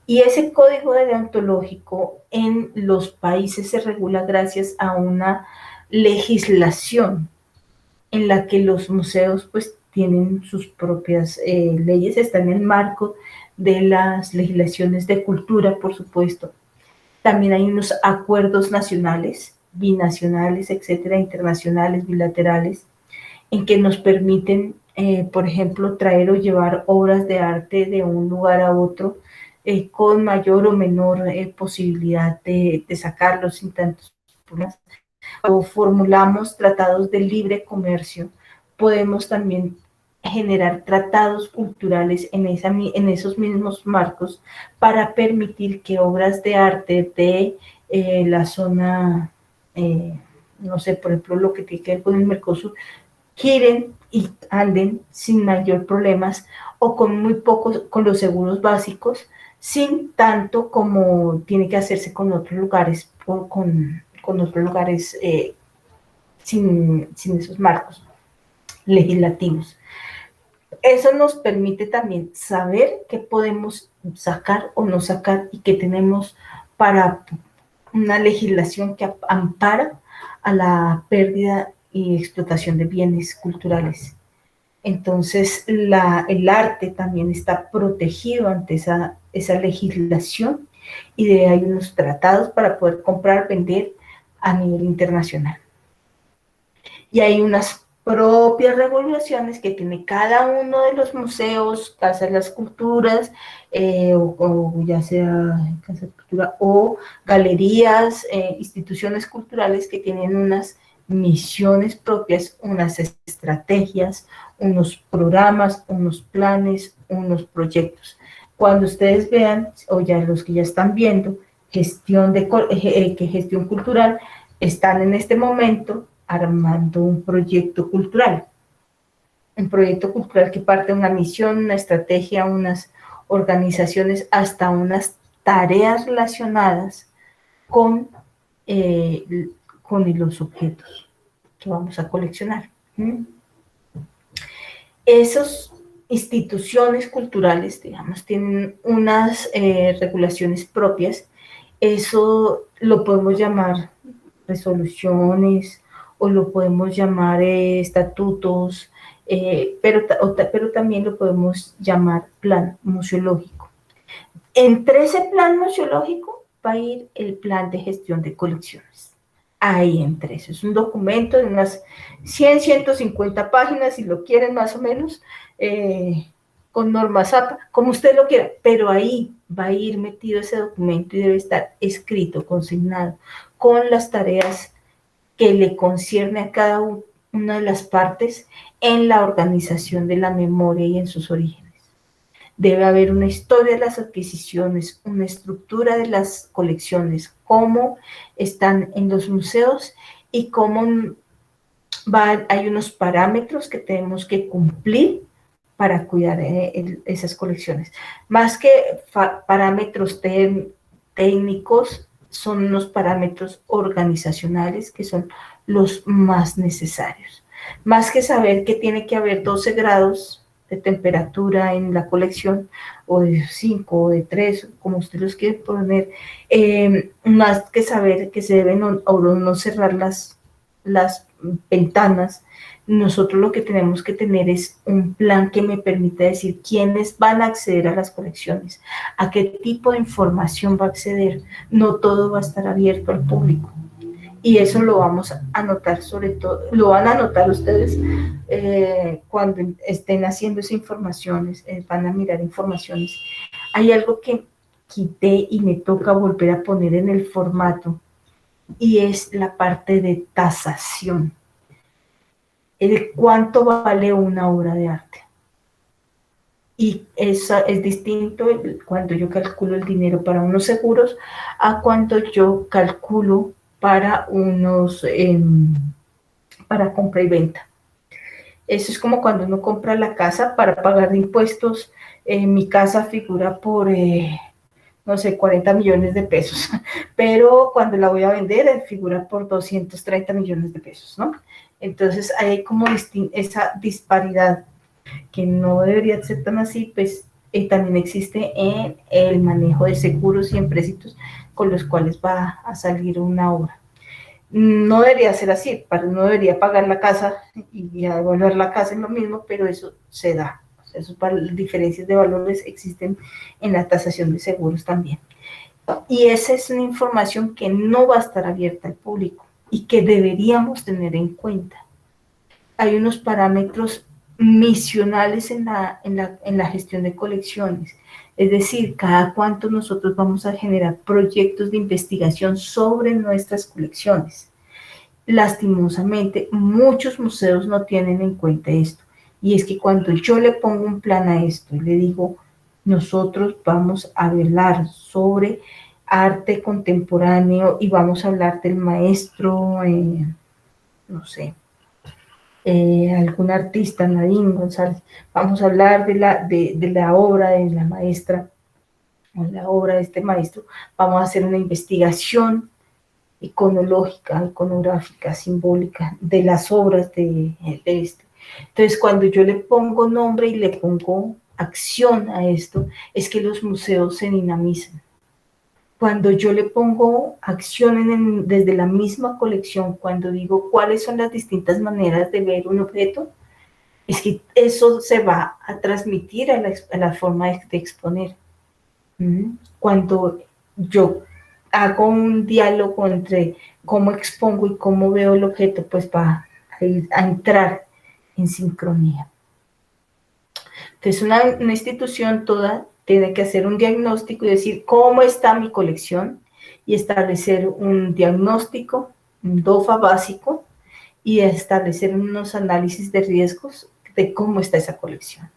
Speaker 1: Y ese código deontológico en los países se regula gracias a una legislación en la que los museos pues tienen sus propias leyes, están en el marco de las legislaciones de cultura, por supuesto. También hay unos acuerdos nacionales, binacionales, etcétera, internacionales, bilaterales, en que nos permiten, por ejemplo, traer o llevar obras de arte de un lugar a otro con mayor o menor posibilidad de sacarlos sin tantos problemas. O formulamos tratados de libre comercio, podemos también generar tratados culturales en esos mismos marcos para permitir que obras de arte de la zona, no sé, por ejemplo, lo que tiene que ver con el Mercosur, giren y anden sin mayor problemas o con muy pocos, con los seguros básicos, sin tanto como tiene que hacerse con otros lugares, con otros lugares sin esos marcos legislativos. Eso nos permite también saber qué podemos sacar o no sacar y qué tenemos para una legislación que ampara a la pérdida y explotación de bienes culturales. Entonces, el arte también está protegido ante esa legislación y hay unos tratados para poder comprar, vender a nivel internacional. Y hay unas propias regulaciones que tiene cada uno de los museos, Casa de las Culturas, o ya sea Casa de Cultura, o galerías, instituciones culturales que tienen unas misiones propias, unas estrategias, unos programas, unos planes, unos proyectos. Cuando ustedes vean, o ya los que ya están viendo, gestión cultural, están en este momento armando un proyecto cultural que parte de una misión, una estrategia, unas organizaciones, hasta unas tareas relacionadas con los objetos que vamos a coleccionar. Esas instituciones culturales, digamos, tienen unas regulaciones propias. Eso lo podemos llamar resoluciones o lo podemos llamar estatutos, pero también lo podemos llamar plan museológico. Entre ese plan museológico va a ir el plan de gestión de colecciones. Ahí entre eso. Es un documento de unas 100, 150 páginas, si lo quieren más o menos, con normas APA, como usted lo quiera, pero ahí va a ir metido ese documento y debe estar escrito, consignado, con las tareas que le concierne a cada una de las partes en la organización de la memoria y en sus orígenes. Debe haber una historia de las adquisiciones, una estructura de las colecciones, cómo están en los museos y cómo hay unos parámetros que tenemos que cumplir para cuidar esas colecciones. Más que parámetros técnicos, son unos parámetros organizacionales que son los más necesarios. Más que saber que tiene que haber 12 grados de temperatura en la colección, o de 5 o de 3, como usted los quiere poner, más que saber que se deben o no cerrar las ventanas, nosotros lo que tenemos que tener es un plan que me permita decir quiénes van a acceder a las colecciones, a qué tipo de información va a acceder. No todo va a estar abierto al público. Y eso lo vamos a anotar, sobre todo, lo van a anotar ustedes cuando estén haciendo esas informaciones, van a mirar informaciones Hay algo que quité y me toca volver a poner en el formato y es la parte de tasación. El cuánto vale una obra de arte. Y eso es distinto cuando yo calculo el dinero para unos seguros a cuando yo calculo para unos, para compra y venta. Eso es como cuando uno compra la casa para pagar de impuestos. Mi casa figura por, no sé, 40 millones de pesos, pero cuando la voy a vender figura por 230 millones de pesos, ¿no? Entonces hay como esa disparidad que no debería ser tan así, pues también existe en el manejo de seguros y empréstitos con los cuales va a salir una obra. No debería ser así, no debería pagar la casa y devolver la casa en lo mismo, pero eso se da. Esas diferencias de valores existen en la tasación de seguros también. Y esa es una información que no va a estar abierta al público y que deberíamos tener en cuenta. Hay unos parámetros misionales en la gestión de colecciones. Es decir, cada cuánto nosotros vamos a generar proyectos de investigación sobre nuestras colecciones. Lastimosamente, muchos museos no tienen en cuenta esto. Y es que cuando yo le pongo un plan a esto y le digo, nosotros vamos a hablar sobre arte contemporáneo y vamos a hablar del maestro, no sé, algún artista, Nadine González, vamos a hablar de la obra de la maestra, o la obra de este maestro, vamos a hacer una investigación iconológica, iconográfica, simbólica de las obras de este. Entonces, cuando yo le pongo nombre y le pongo acción a esto, es que los museos se dinamizan. Cuando yo le pongo acción desde la misma colección, cuando digo cuáles son las distintas maneras de ver un objeto, es que eso se va a transmitir a la forma de exponer. Cuando yo hago un diálogo entre cómo expongo y cómo veo el objeto, pues va a entrar en sincronía. Entonces, una institución toda tiene que hacer un diagnóstico y decir cómo está mi colección y establecer un diagnóstico, un DOFA básico y establecer unos análisis de riesgos de cómo está esa colección.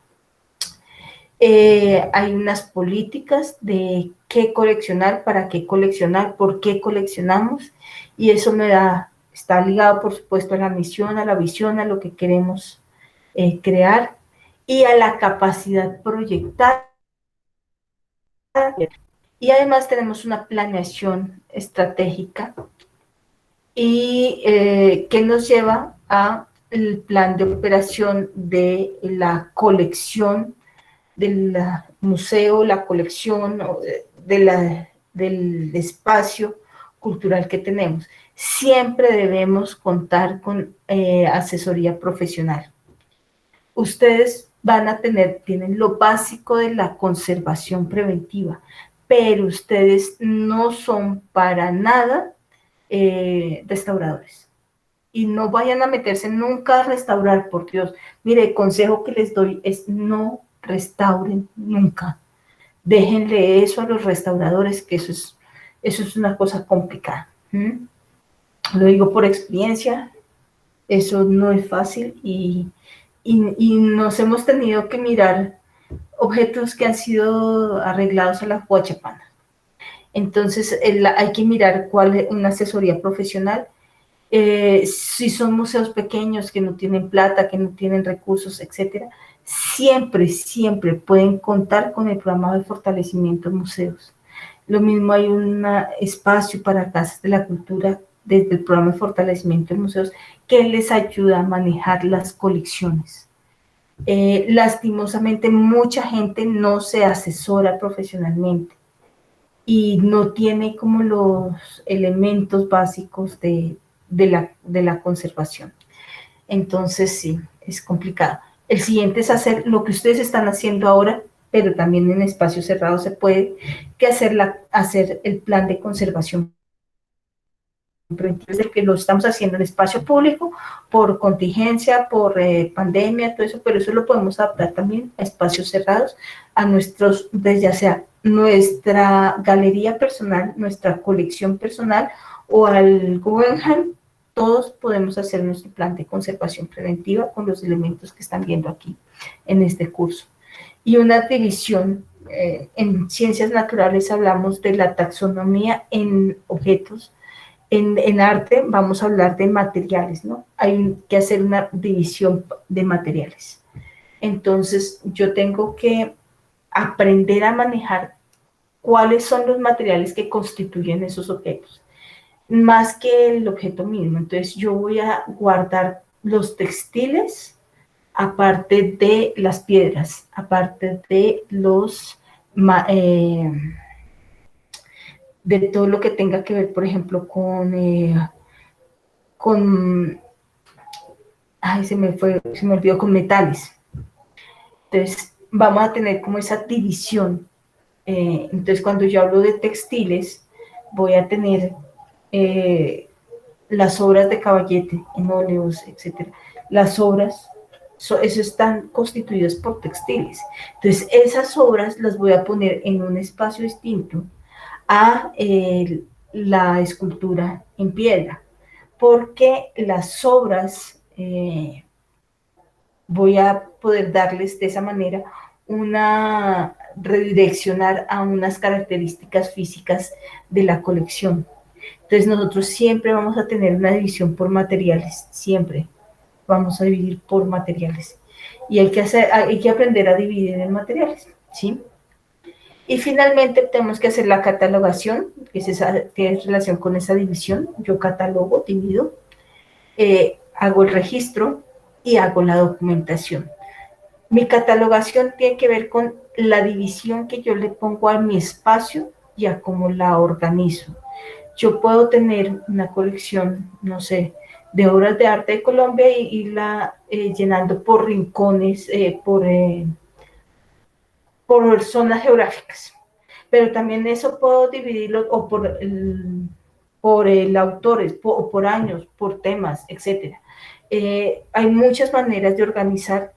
Speaker 1: Hay unas políticas de qué coleccionar, para qué coleccionar, por qué coleccionamos, y eso está ligado, por supuesto, a la misión, a la visión, a lo que queremos crear y a la capacidad proyectada. Y además tenemos una planeación estratégica y que nos lleva al plan de operación de la colección del museo, la colección, del espacio cultural que tenemos. Siempre debemos contar con asesoría profesional. Ustedes tienen lo básico de la conservación preventiva, pero ustedes no son para nada restauradores. Y no vayan a meterse nunca a restaurar, por Dios. Mire, el consejo que les doy es no restauren nunca. Déjenle eso a los restauradores, que eso es una cosa complicada. Lo digo por experiencia, eso no es fácil y nos hemos tenido que mirar objetos que han sido arreglados a la huachapana. Entonces hay que mirar cuál es una asesoría profesional. Si son museos pequeños que no tienen plata, que no tienen recursos, etcétera, siempre pueden contar con el programa de fortalecimiento de museos. Lo mismo, hay un espacio para casas de la cultura desde el programa de fortalecimiento de museos que les ayuda a manejar las colecciones. Lastimosamente, mucha gente no se asesora profesionalmente y no tiene como los elementos básicos de la conservación. Entonces, sí, es complicado. El siguiente es hacer lo que ustedes están haciendo ahora, pero también en espacios cerrados se puede, que hacer el plan de conservación preventivo es el que lo estamos haciendo en espacio público por contingencia, por pandemia, todo eso, pero eso lo podemos adaptar también a espacios cerrados, a nuestros, ya sea nuestra galería personal, nuestra colección personal o al Guggenheim. Todos podemos hacer nuestro plan de conservación preventiva con los elementos que están viendo aquí en este curso. Y una división, en ciencias naturales hablamos de la taxonomía en objetos. En arte vamos a hablar de materiales, ¿no? Hay que hacer una división de materiales. Entonces, yo tengo que aprender a manejar cuáles son los materiales que constituyen esos objetos, más que el objeto mismo. Entonces, yo voy a guardar los textiles, aparte de las piedras, aparte de los... de todo lo que tenga que ver, por ejemplo, con ay, se me olvidó, con metales. Entonces, vamos a tener como esa división. Entonces, cuando yo hablo de textiles, voy a tener las obras de Caballete en óleos, etcétera. Las obras, eso están constituidas por textiles. Entonces, esas obras las voy a poner en un espacio distinto a la escultura en piedra, porque las obras voy a poder darles de esa manera redireccionar a unas características físicas de la colección. Entonces nosotros siempre vamos a tener una división por materiales, siempre vamos a dividir por materiales. Y hay que aprender a dividir en materiales, ¿sí? Y finalmente tenemos que hacer la catalogación, que tiene relación con esa división. Yo catalogo, divido, hago el registro y hago la documentación. Mi catalogación tiene que ver con la división que yo le pongo a mi espacio y a cómo la organizo. Yo puedo tener una colección, no sé, de obras de arte de Colombia y irla llenando por rincones, por zonas geográficas. Pero también eso puedo dividirlo o por autores, o por años, por temas, etc. Hay muchas maneras de organizar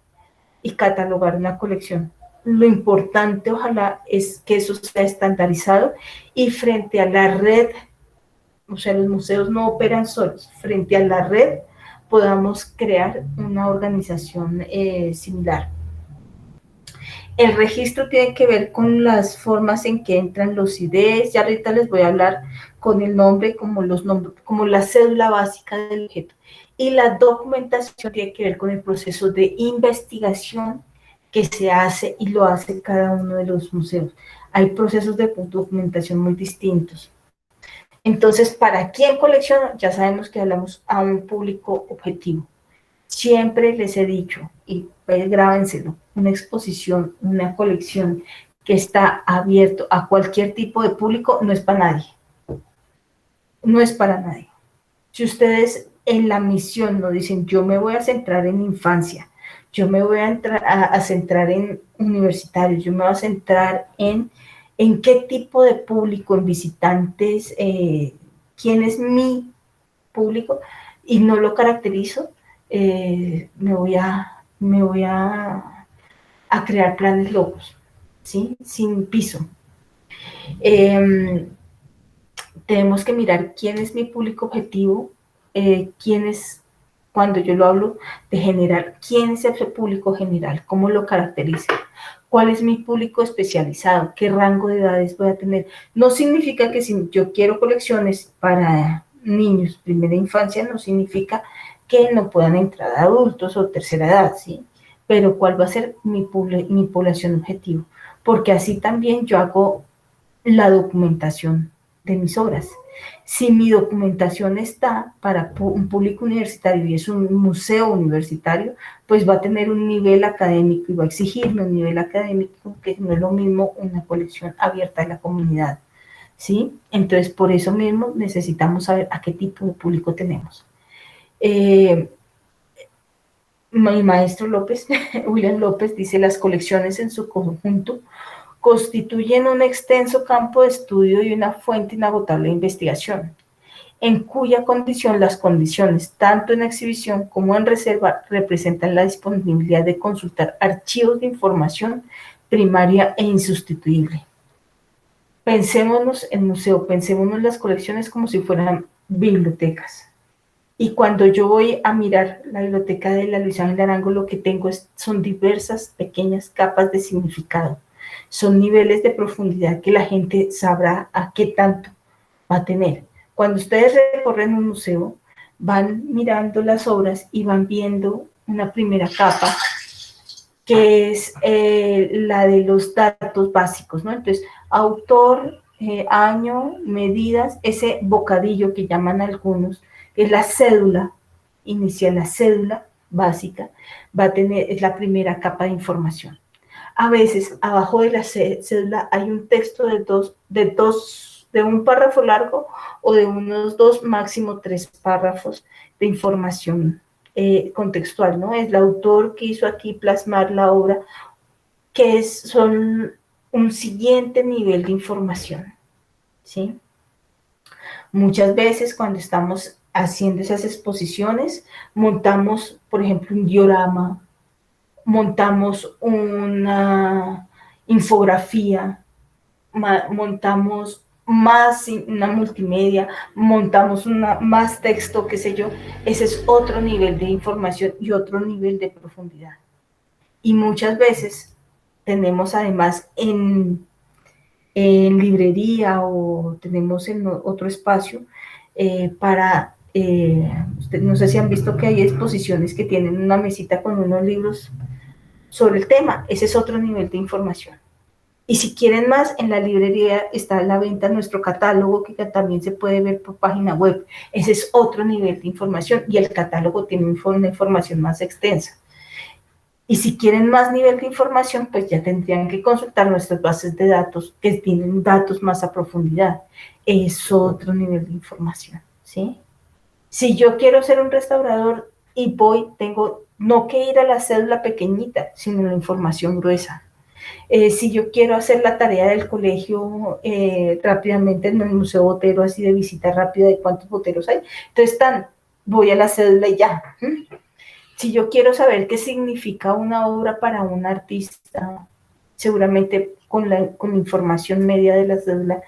Speaker 1: y catalogar una colección. Lo importante, ojalá, es que eso sea estandarizado y frente a la red, o sea, los museos no operan solos, frente a la red podamos crear una organización similar. El registro tiene que ver con las formas en que entran los IDs, ya ahorita les voy a hablar con el nombre, como la cédula básica del objeto. Y la documentación tiene que ver con el proceso de investigación que se hace y lo hace cada uno de los museos. Hay procesos de documentación muy distintos. Entonces, ¿para quién colecciona? Ya sabemos que hablamos a un público objetivo. Siempre les he dicho, y pues grábenselo, una exposición, una colección que está abierto a cualquier tipo de público no es para nadie. No es para nadie. Si ustedes en la misión no dicen, yo me voy a centrar en infancia, yo me voy a centrar en universitarios, yo me voy a centrar en qué tipo de público, en visitantes, quién es mi público, y no lo caracterizo, me voy a crear planes locos, ¿sí? Sin piso. Tenemos que mirar quién es mi público objetivo, quién es, cuando yo lo hablo de general, quién es ese público general, cómo lo caracteriza, cuál es mi público especializado, qué rango de edades voy a tener. No significa que si yo quiero colecciones para niños, primera infancia, no significa que no puedan entrar adultos o tercera edad, ¿sí? Pero cuál va a ser mi población objetivo, porque así también yo hago la documentación de mis obras. Si mi documentación está para un público universitario y es un museo universitario, pues va a tener un nivel académico y va a exigirme un nivel académico que no es lo mismo una colección abierta a la comunidad, ¿sí? Entonces, por eso mismo necesitamos saber a qué tipo de público tenemos. Mi maestro López, William López, dice: las colecciones en su conjunto constituyen un extenso campo de estudio y una fuente inagotable de investigación. en cuya condición las condiciones, tanto en exhibición como en reserva, representan la disponibilidad de consultar archivos de información primaria e insustituible. Pensémonos el museo, pensémonos las colecciones como si fueran bibliotecas. Y cuando yo voy a mirar la biblioteca de la Luis Ángel Arango, lo que tengo son diversas pequeñas capas de significado. Son niveles de profundidad que la gente sabrá a qué tanto va a tener. Cuando ustedes recorren un museo, van mirando las obras y van viendo una primera capa que es la de los datos básicos, ¿no? Entonces, autor, año, medidas, ese bocadillo que llaman algunos, es la cédula inicial, la cédula básica, va a tener, es la primera capa de información. A veces, abajo de la cédula hay un texto de un párrafo largo o de unos 2, máximo 3 párrafos de información contextual, ¿no? Es el autor que hizo aquí plasmar la obra, que son un siguiente nivel de información, ¿sí? Muchas veces cuando estamos haciendo esas exposiciones, montamos, por ejemplo, un diorama, montamos una infografía, montamos más una multimedia, montamos más texto, qué sé yo. Ese es otro nivel de información y otro nivel de profundidad. Y muchas veces tenemos además en librería o tenemos en otro espacio para, no sé si han visto que hay exposiciones que tienen una mesita con unos libros sobre el tema. Ese es otro nivel de información. Y si quieren más, en la librería está a la venta nuestro catálogo, que también se puede ver por página web. Ese es otro nivel de información y el catálogo tiene una información más extensa. Y si quieren más nivel de información, pues ya tendrían que consultar nuestras bases de datos que tienen datos más a profundidad. Es otro nivel de información, ¿sí? Si yo quiero ser un restaurador y tengo no que ir a la cédula pequeñita, sino la información gruesa. Si yo quiero hacer la tarea del colegio rápidamente en el Museo Botero, así de visita rápida de cuántos boteros hay, entonces voy a la cédula y ya. Si yo quiero saber qué significa una obra para un artista, seguramente con la información media de la cédula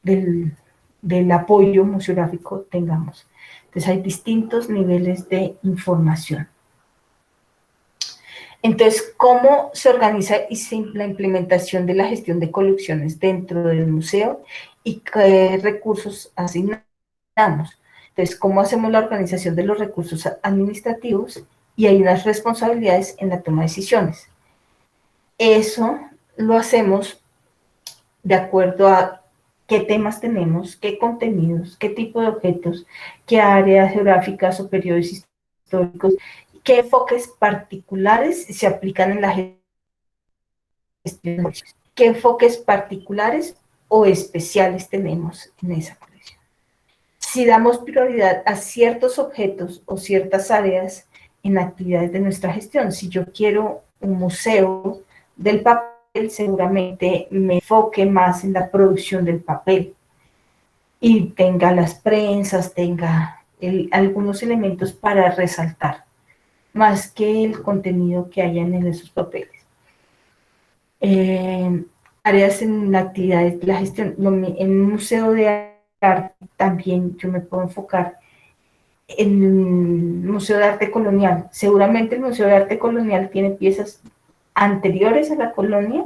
Speaker 1: del apoyo museográfico tengamos. Entonces hay distintos niveles de información. Entonces, ¿cómo se organiza la implementación de la gestión de colecciones dentro del museo y qué recursos asignamos? Entonces, ¿cómo hacemos la organización de los recursos administrativos? Y hay unas responsabilidades en la toma de decisiones. Eso lo hacemos de acuerdo a qué temas tenemos, qué contenidos, qué tipo de objetos, qué áreas geográficas o periodos históricos, qué enfoques particulares se aplican en la gestión, qué enfoques particulares o especiales tenemos en esa colección. Si damos prioridad a ciertos objetos o ciertas áreas en actividades de nuestra gestión. Si yo quiero un museo del papel, seguramente me enfoque más en la producción del papel y tenga las prensas, tenga algunos elementos para resaltar, más que el contenido que hayan en esos papeles. Áreas en actividades de la gestión. En un museo de arte también yo me puedo enfocar en el Museo de Arte Colonial. Seguramente el Museo de Arte Colonial tiene piezas anteriores a la colonia,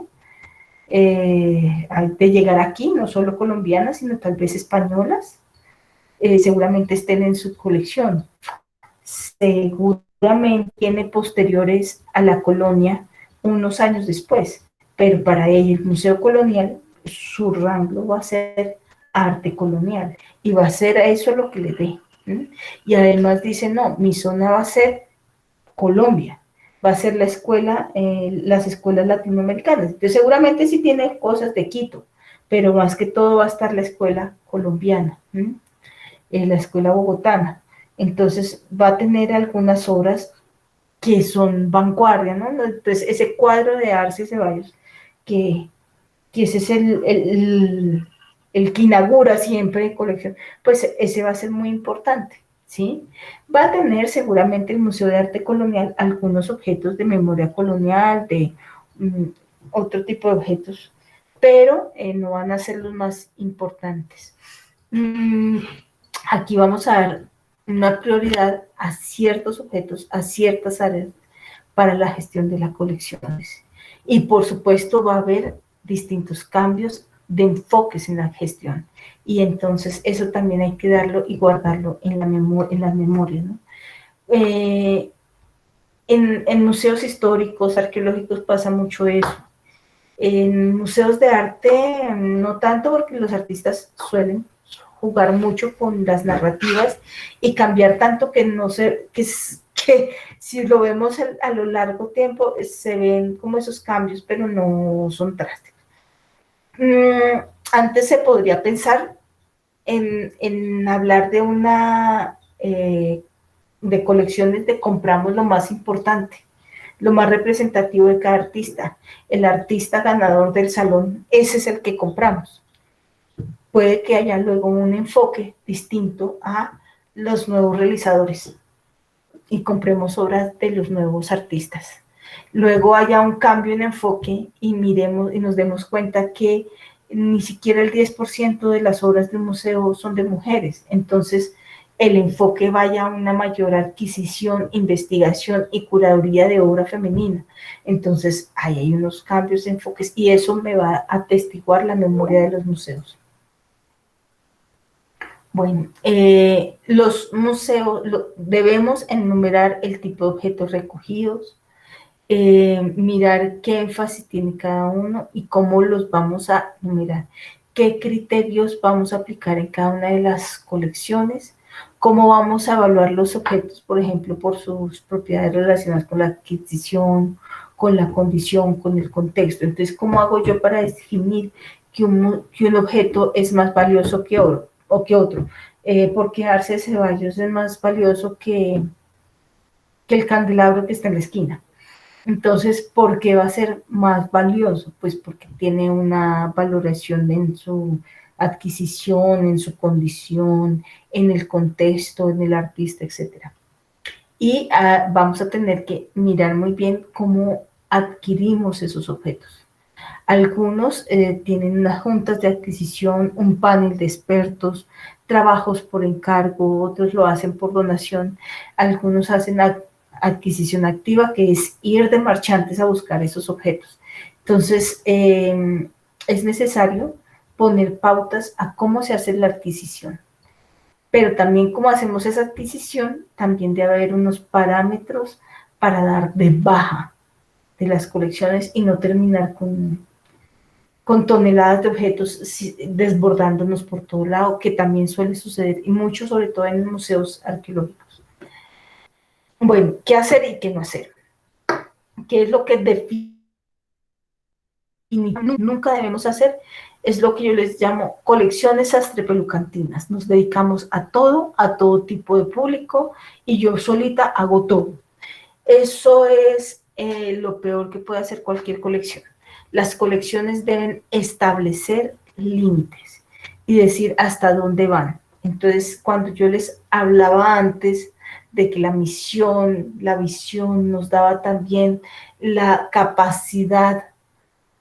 Speaker 1: de llegar aquí, no solo colombianas, sino tal vez españolas, seguramente estén en su colección. Seguramente tiene posteriores a la colonia unos años después, pero para ella el Museo Colonial, su rango va a ser arte colonial y va a ser a eso lo que le dé. Y además dice, no, mi zona va a ser Colombia, va a ser la escuela, las escuelas latinoamericanas. Entonces seguramente sí tiene cosas de Quito, pero más que todo va a estar la escuela colombiana, la escuela bogotana. Entonces va a tener algunas obras que son vanguardia, ¿no? Entonces ese cuadro de Arce Ceballos, que ese es el que inaugura siempre colección, pues ese va a ser muy importante, ¿sí? Va a tener seguramente el Museo de Arte Colonial algunos objetos de memoria colonial, de otro tipo de objetos, pero no van a ser los más importantes. Aquí vamos a dar una prioridad a ciertos objetos, a ciertas áreas para la gestión de las colecciones. Y por supuesto va a haber distintos cambios de enfoques en la gestión. Y entonces eso también hay que darlo y guardarlo en la memoria, ¿no? En museos históricos, arqueológicos pasa mucho eso. En museos de arte no tanto, porque los artistas suelen jugar mucho con las narrativas y cambiar tanto que no sé, que si lo vemos a lo largo tiempo se ven como esos cambios, pero no son drásticos. Antes se podría pensar en hablar de una de colecciones de compramos lo más importante, lo más representativo de cada artista. El artista ganador del salón, ese es el que compramos. Puede que haya luego un enfoque distinto a los nuevos realizadores y compremos obras de los nuevos artistas. Luego haya un cambio en enfoque y miremos y nos demos cuenta que ni siquiera el 10% de las obras del museo son de mujeres. Entonces, el enfoque vaya a una mayor adquisición, investigación y curaduría de obra femenina. Entonces, ahí hay unos cambios de enfoques y eso me va a atestiguar la memoria de los museos. Bueno, los museos, debemos enumerar el tipo de objetos recogidos, mirar qué énfasis tiene cada uno y cómo los vamos a numerar, qué criterios vamos a aplicar en cada una de las colecciones, cómo vamos a evaluar los objetos, por ejemplo, por sus propiedades relacionadas con la adquisición, con la condición, con el contexto. Entonces, ¿cómo hago yo para definir que un objeto es más valioso que otro? Porque Arce de Ceballos es más valioso que el candelabro que está en la esquina. Entonces, ¿por qué va a ser más valioso? Pues porque tiene una valoración en su adquisición, en su condición, en el contexto, en el artista, etc. Y vamos a tener que mirar muy bien cómo adquirimos esos objetos. Algunos tienen unas juntas de adquisición, un panel de expertos, trabajos por encargo, otros lo hacen por donación, algunos hacen adquisición activa, que es ir de marchantes a buscar esos objetos. Entonces, es necesario poner pautas a cómo se hace la adquisición. Pero también cómo hacemos esa adquisición, también debe haber unos parámetros para dar de baja de las colecciones y no terminar con toneladas de objetos desbordándonos por todo lado, que también suele suceder, y mucho sobre todo en museos arqueológicos. Bueno, ¿qué hacer y qué no hacer? ¿Qué es lo que nunca debemos hacer? Es lo que yo les llamo colecciones astrepelucantinas. Nos dedicamos a todo tipo de público, y yo solita hago todo. Eso es lo peor que puede hacer cualquier colección. Las colecciones deben establecer límites y decir hasta dónde van. Entonces, cuando yo les hablaba antes de que la misión, la visión nos daba también la capacidad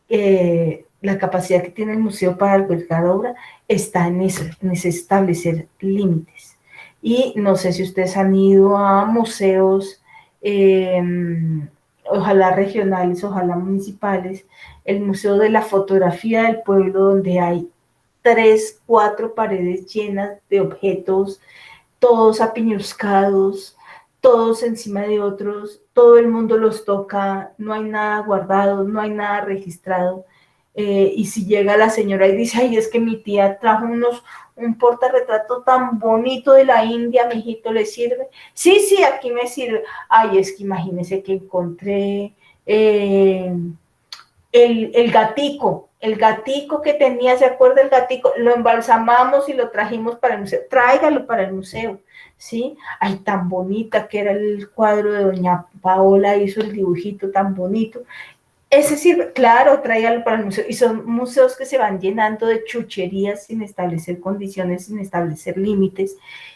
Speaker 1: que tiene el museo para albergar obra, está en eso, en ese establecer límites. Y no sé si ustedes han ido a museos, eh, ojalá regionales, ojalá municipales, el Museo de la Fotografía del Pueblo, donde hay 3, 4 paredes llenas de objetos, todos apiñuscados, todos encima de otros, todo el mundo los toca, no hay nada guardado, no hay nada registrado. Y si llega la señora y dice, ay, es que mi tía trajo un portarretrato tan bonito de la India, mijito, ¿le sirve? Sí, sí, aquí me sirve. Ay, es que imagínese que encontré el gatico que tenía, ¿se acuerda el gatico? Lo embalsamamos y lo trajimos para el museo. Tráigalo para el museo, ¿sí? Ay, tan bonita que era el cuadro de doña Paola, hizo el dibujito tan bonito. Ese sirve, claro, tráigalo para el museo. Y son museos que se van llenando de chucherías sin establecer condiciones, sin establecer límites,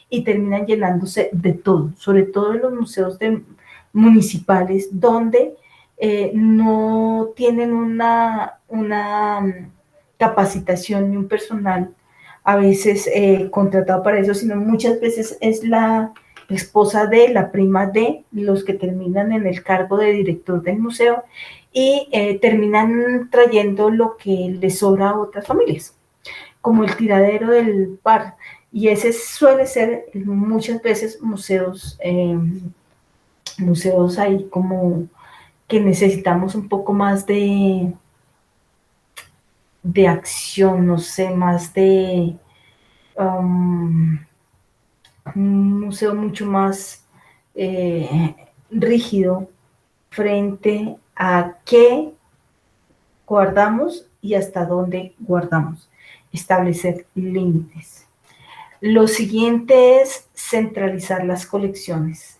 Speaker 1: y terminan llenándose de todo, sobre todo en los museos municipales, donde no tienen una capacitación ni un personal a veces contratado para eso, sino muchas veces es la esposa de, la prima de los que terminan en el cargo de director del museo y terminan trayendo lo que les sobra a otras familias, como el tiradero del bar. Y ese suele ser muchas veces museos ahí como que necesitamos un poco más de acción, no sé, más de um, un museo mucho más rígido frente a qué guardamos y hasta dónde guardamos. Establecer límites. Lo siguiente es centralizar las colecciones.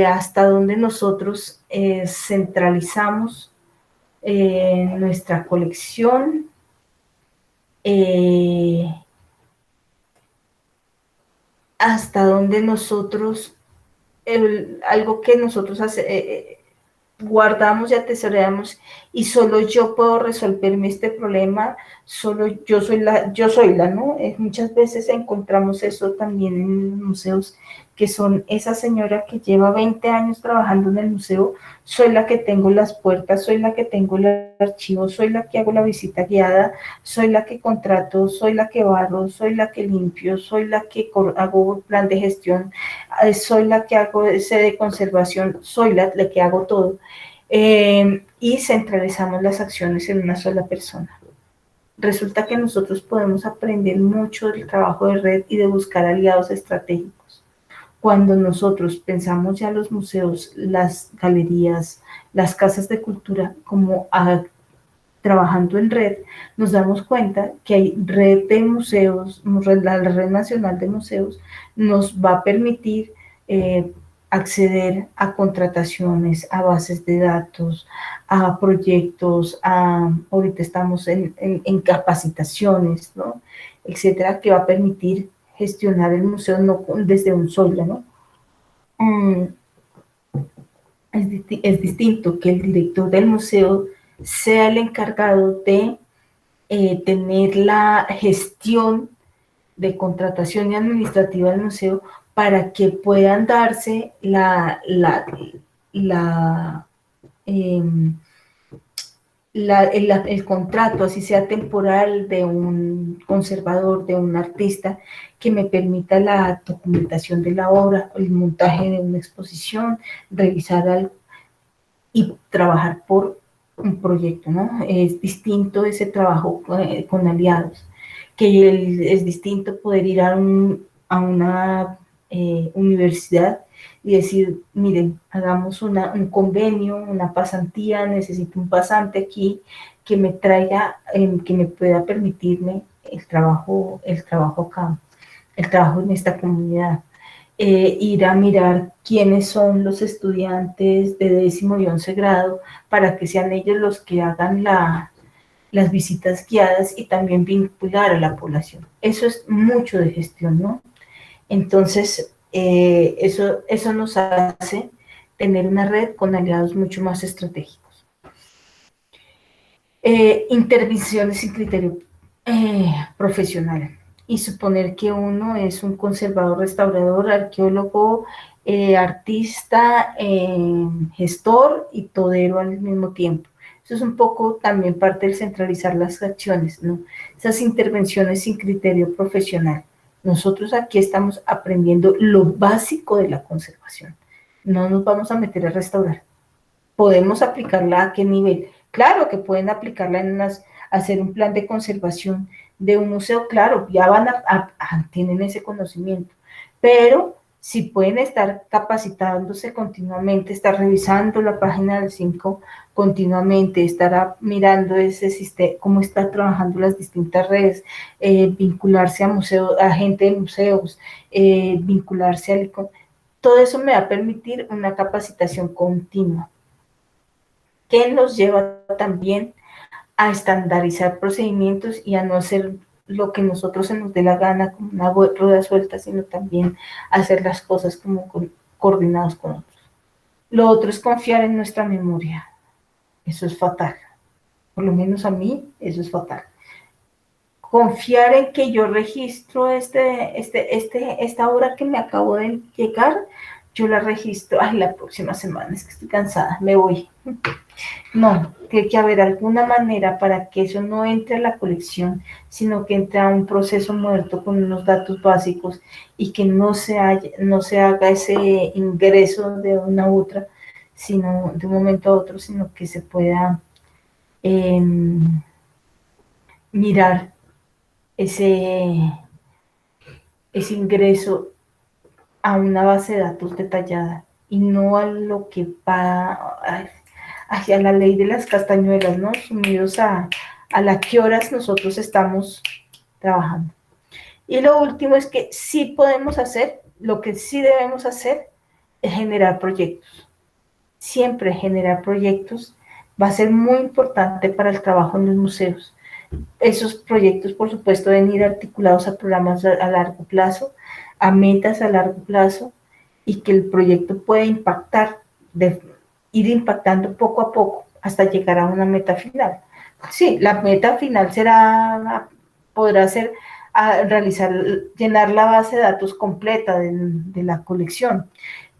Speaker 1: Hasta donde nosotros centralizamos nuestra colección, eh, hasta donde nosotros, algo que nosotros guardamos y atesoramos y solo yo puedo resolverme este problema, solo yo soy la, ¿no? Muchas veces encontramos eso también en museos, que son esa señora que lleva 20 años trabajando en el museo, soy la que tengo las puertas, soy la que tengo el archivo, soy la que hago la visita guiada, soy la que contrato, soy la que barro, soy la que limpio, soy la que hago plan de gestión, soy la que hago ese de conservación, soy la que hago todo. Y centralizamos las acciones en una sola persona. Resulta que nosotros podemos aprender mucho del trabajo de red y de buscar aliados estratégicos. Cuando nosotros pensamos ya los museos, las galerías, las casas de cultura como trabajando en red, nos damos cuenta que hay red de museos, la red nacional de museos nos va a permitir eh, acceder a contrataciones, a bases de datos, a proyectos, ahorita estamos en capacitaciones, ¿no? Etcétera, que va a permitir gestionar el museo no desde un solo, ¿no? Mm, es distinto que el director del museo sea el encargado de tener la gestión de contratación y administrativa del museo para que puedan darse la, eh, el contrato, así sea temporal, de un conservador, de un artista, que me permita la documentación de la obra, el montaje de una exposición, revisar algo y trabajar por un proyecto, ¿no? Es distinto ese trabajo con aliados, que es distinto poder ir a una universidad y decir, miren, hagamos un convenio, una pasantía, necesito un pasante aquí que me traiga, que me pueda permitirme el trabajo acá, el trabajo en esta comunidad. Ir a mirar quiénes son los estudiantes de 10º y 11 grado para que sean ellos los que hagan las visitas guiadas y también vincular a la población. Eso es mucho de gestión, ¿no? Entonces, eso nos hace tener una red con aliados mucho más estratégicos. Intervenciones sin criterio profesional y suponer que uno es un conservador, restaurador, arqueólogo, artista, gestor y todero al mismo tiempo. Eso es un poco también parte del centralizar las acciones, ¿no? Esas intervenciones sin criterio profesional. Nosotros aquí estamos aprendiendo lo básico de la conservación. No nos vamos a meter a restaurar. ¿Podemos aplicarla a qué nivel? Claro que pueden aplicarla hacer un plan de conservación de un museo, claro, ya tienen ese conocimiento, pero si pueden estar capacitándose continuamente, estar revisando la página del 5 continuamente, estar mirando ese sistema, cómo está trabajando las distintas redes, vincularse a museos, a gente de museos, vincularse al todo eso me va a permitir una capacitación continua. que nos lleva también a estandarizar procedimientos y a no hacer lo que nosotros se nos dé la gana como una rueda suelta, sino también hacer las cosas como coordinados con otros. Lo otro es confiar en nuestra memoria. Eso es fatal. Por lo menos a mí, eso es fatal. Confiar en que yo registro esta hora que me acabo de llegar, yo la registro, ay, la próxima semana, es que estoy cansada, me voy. No, tiene que haber alguna manera para que eso no entre a la colección, sino que entre a un proceso muerto con unos datos básicos y que no se haga ese ingreso de una a otra, sino de un momento a otro, sino que se pueda eh, mirar ese, ese ingreso a una base de datos detallada y no a lo que va hacia la ley de las castañuelas, ¿no? Sumidos a las que horas nosotros estamos trabajando. Y lo último es que sí podemos hacer, lo que sí debemos hacer es generar proyectos. Siempre generar proyectos va a ser muy importante para el trabajo en los museos. Esos proyectos, por supuesto, deben ir articulados a programas a largo plazo, a metas a largo plazo, y que el proyecto pueda impactar, ir impactando poco a poco hasta llegar a una meta final. Sí, la meta final podrá ser realizar, llenar la base de datos completa de la colección,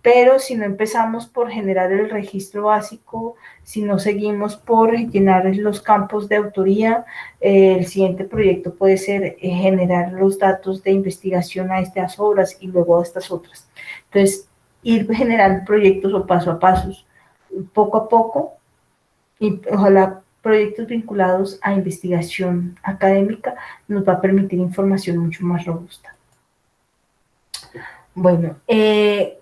Speaker 1: pero si no empezamos por generar el registro básico, si no seguimos por llenar los campos de autoría, el siguiente proyecto puede ser generar los datos de investigación a estas obras y luego a estas otras. Entonces, ir generando proyectos o paso a pasos, poco a poco, y ojalá proyectos vinculados a investigación académica nos va a permitir información mucho más robusta. Bueno,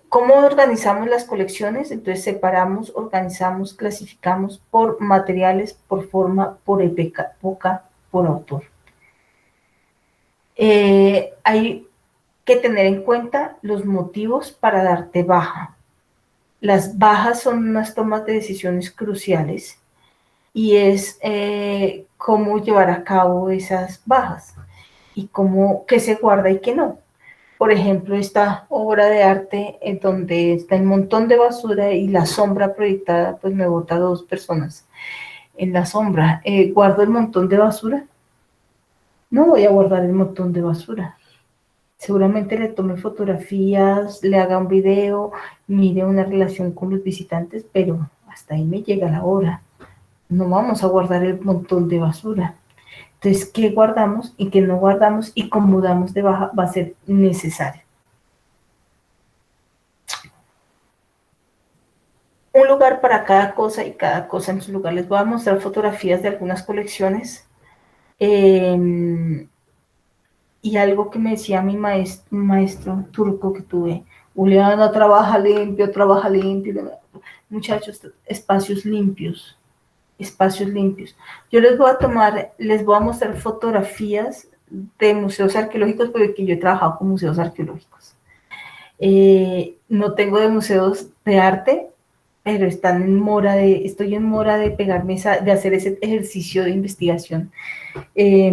Speaker 1: ¿cómo organizamos las colecciones? Entonces separamos, organizamos, clasificamos por materiales, por forma, por época, por autor. Hay que tener en cuenta los motivos para darte baja. Las bajas son unas tomas de decisiones cruciales y es cómo llevar a cabo esas bajas y qué se guarda y qué no. Por ejemplo, esta obra de arte en donde está un montón de basura y la sombra proyectada, pues me bota 2 personas en la sombra. ¿Guardo el montón de basura? No voy a guardar el montón de basura. Seguramente le tome fotografías, le haga un video, mire una relación con los visitantes, pero hasta ahí me llega la obra. No vamos a guardar el montón de basura. Entonces, ¿qué guardamos y qué no guardamos y cómo damos de baja va a ser necesario? Un lugar para cada cosa y cada cosa en su lugar. Les voy a mostrar fotografías de algunas colecciones y algo que me decía mi maestro turco que tuve. Juliana, trabaja limpio, trabaja limpio. Muchachos, espacios limpios, espacios limpios. Yo les voy a mostrar fotografías de museos arqueológicos porque yo he trabajado con museos arqueológicos. No tengo de museos de arte, pero estoy en mora de pegarme, de hacer ese ejercicio de investigación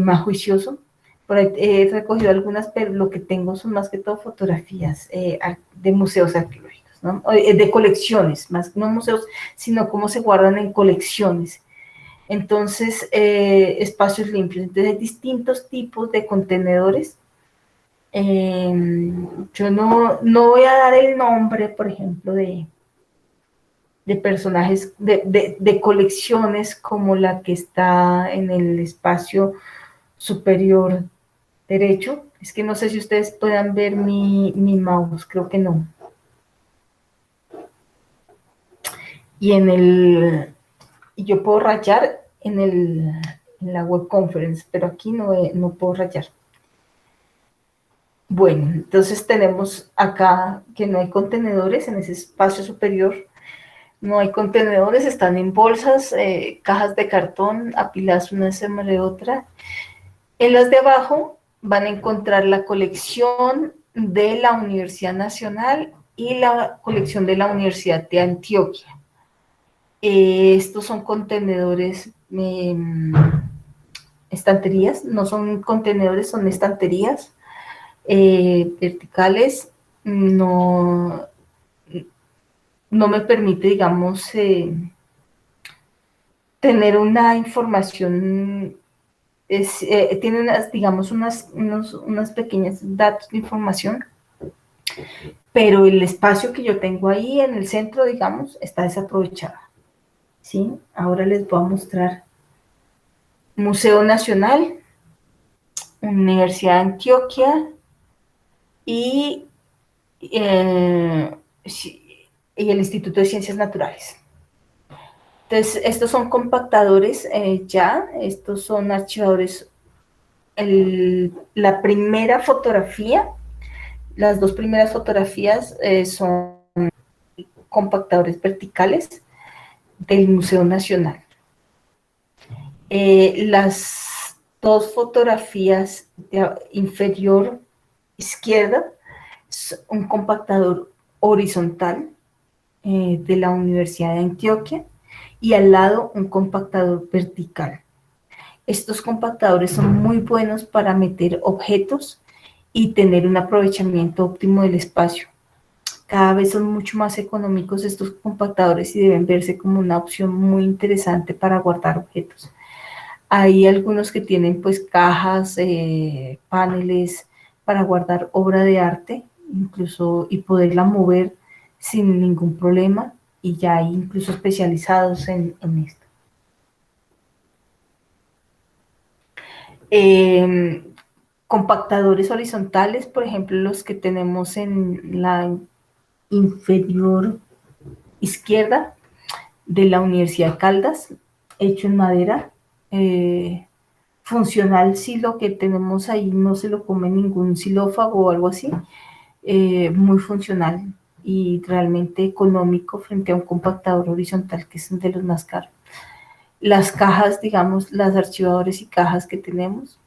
Speaker 1: más juicioso. Por ahí he recogido algunas, pero lo que tengo son más que todo fotografías de museos arqueológicos, ¿no? De colecciones, más no museos, sino cómo se guardan en colecciones. Entonces, espacios limpios. Entonces, hay distintos tipos de contenedores. Yo no voy a dar el nombre, por ejemplo, de personajes, de colecciones como la que está en el espacio superior derecho. Es que no sé si ustedes puedan ver mi mouse, creo que no. Y yo puedo rayar en la web conference, pero aquí no puedo rayar. Bueno, entonces tenemos acá que no hay contenedores en ese espacio superior. No hay contenedores, están en bolsas, cajas de cartón, apiladas una encima de otra. En las de abajo van a encontrar la colección de la Universidad Nacional y la colección de la Universidad de Antioquia. Estos son contenedores, estanterías, no son contenedores, son estanterías verticales. No, no me permite, digamos, tener una información, tiene unas, digamos, unas pequeñas datos de información, pero el espacio que yo tengo ahí en el centro, digamos, está desaprovechado. ¿Sí? Ahora les voy a mostrar Museo Nacional, Universidad de Antioquia y, eh, y el Instituto de Ciencias Naturales. Entonces, estos son compactadores estos son archivadores. La primera fotografía, las dos primeras fotografías son compactadores verticales del Museo Nacional. Las dos fotografías de inferior izquierda, un compactador horizontal de la Universidad de Antioquia y al lado un compactador vertical. Estos compactadores son muy buenos para meter objetos y tener un aprovechamiento óptimo del espacio. Cada vez son mucho más económicos estos compactadores y deben verse como una opción muy interesante para guardar objetos. Hay algunos que tienen pues cajas, paneles para guardar obra de arte, incluso y poderla mover sin ningún problema, y ya hay incluso especializados en esto. Compactadores horizontales, por ejemplo, los que tenemos en la inferior izquierda de la Universidad de Caldas, hecho en madera, funcional si lo que tenemos ahí no se lo come ningún xilófago o algo así, muy funcional y realmente económico frente a un compactador horizontal que es de los más caros. Las cajas, digamos, las archivadores y cajas que tenemos.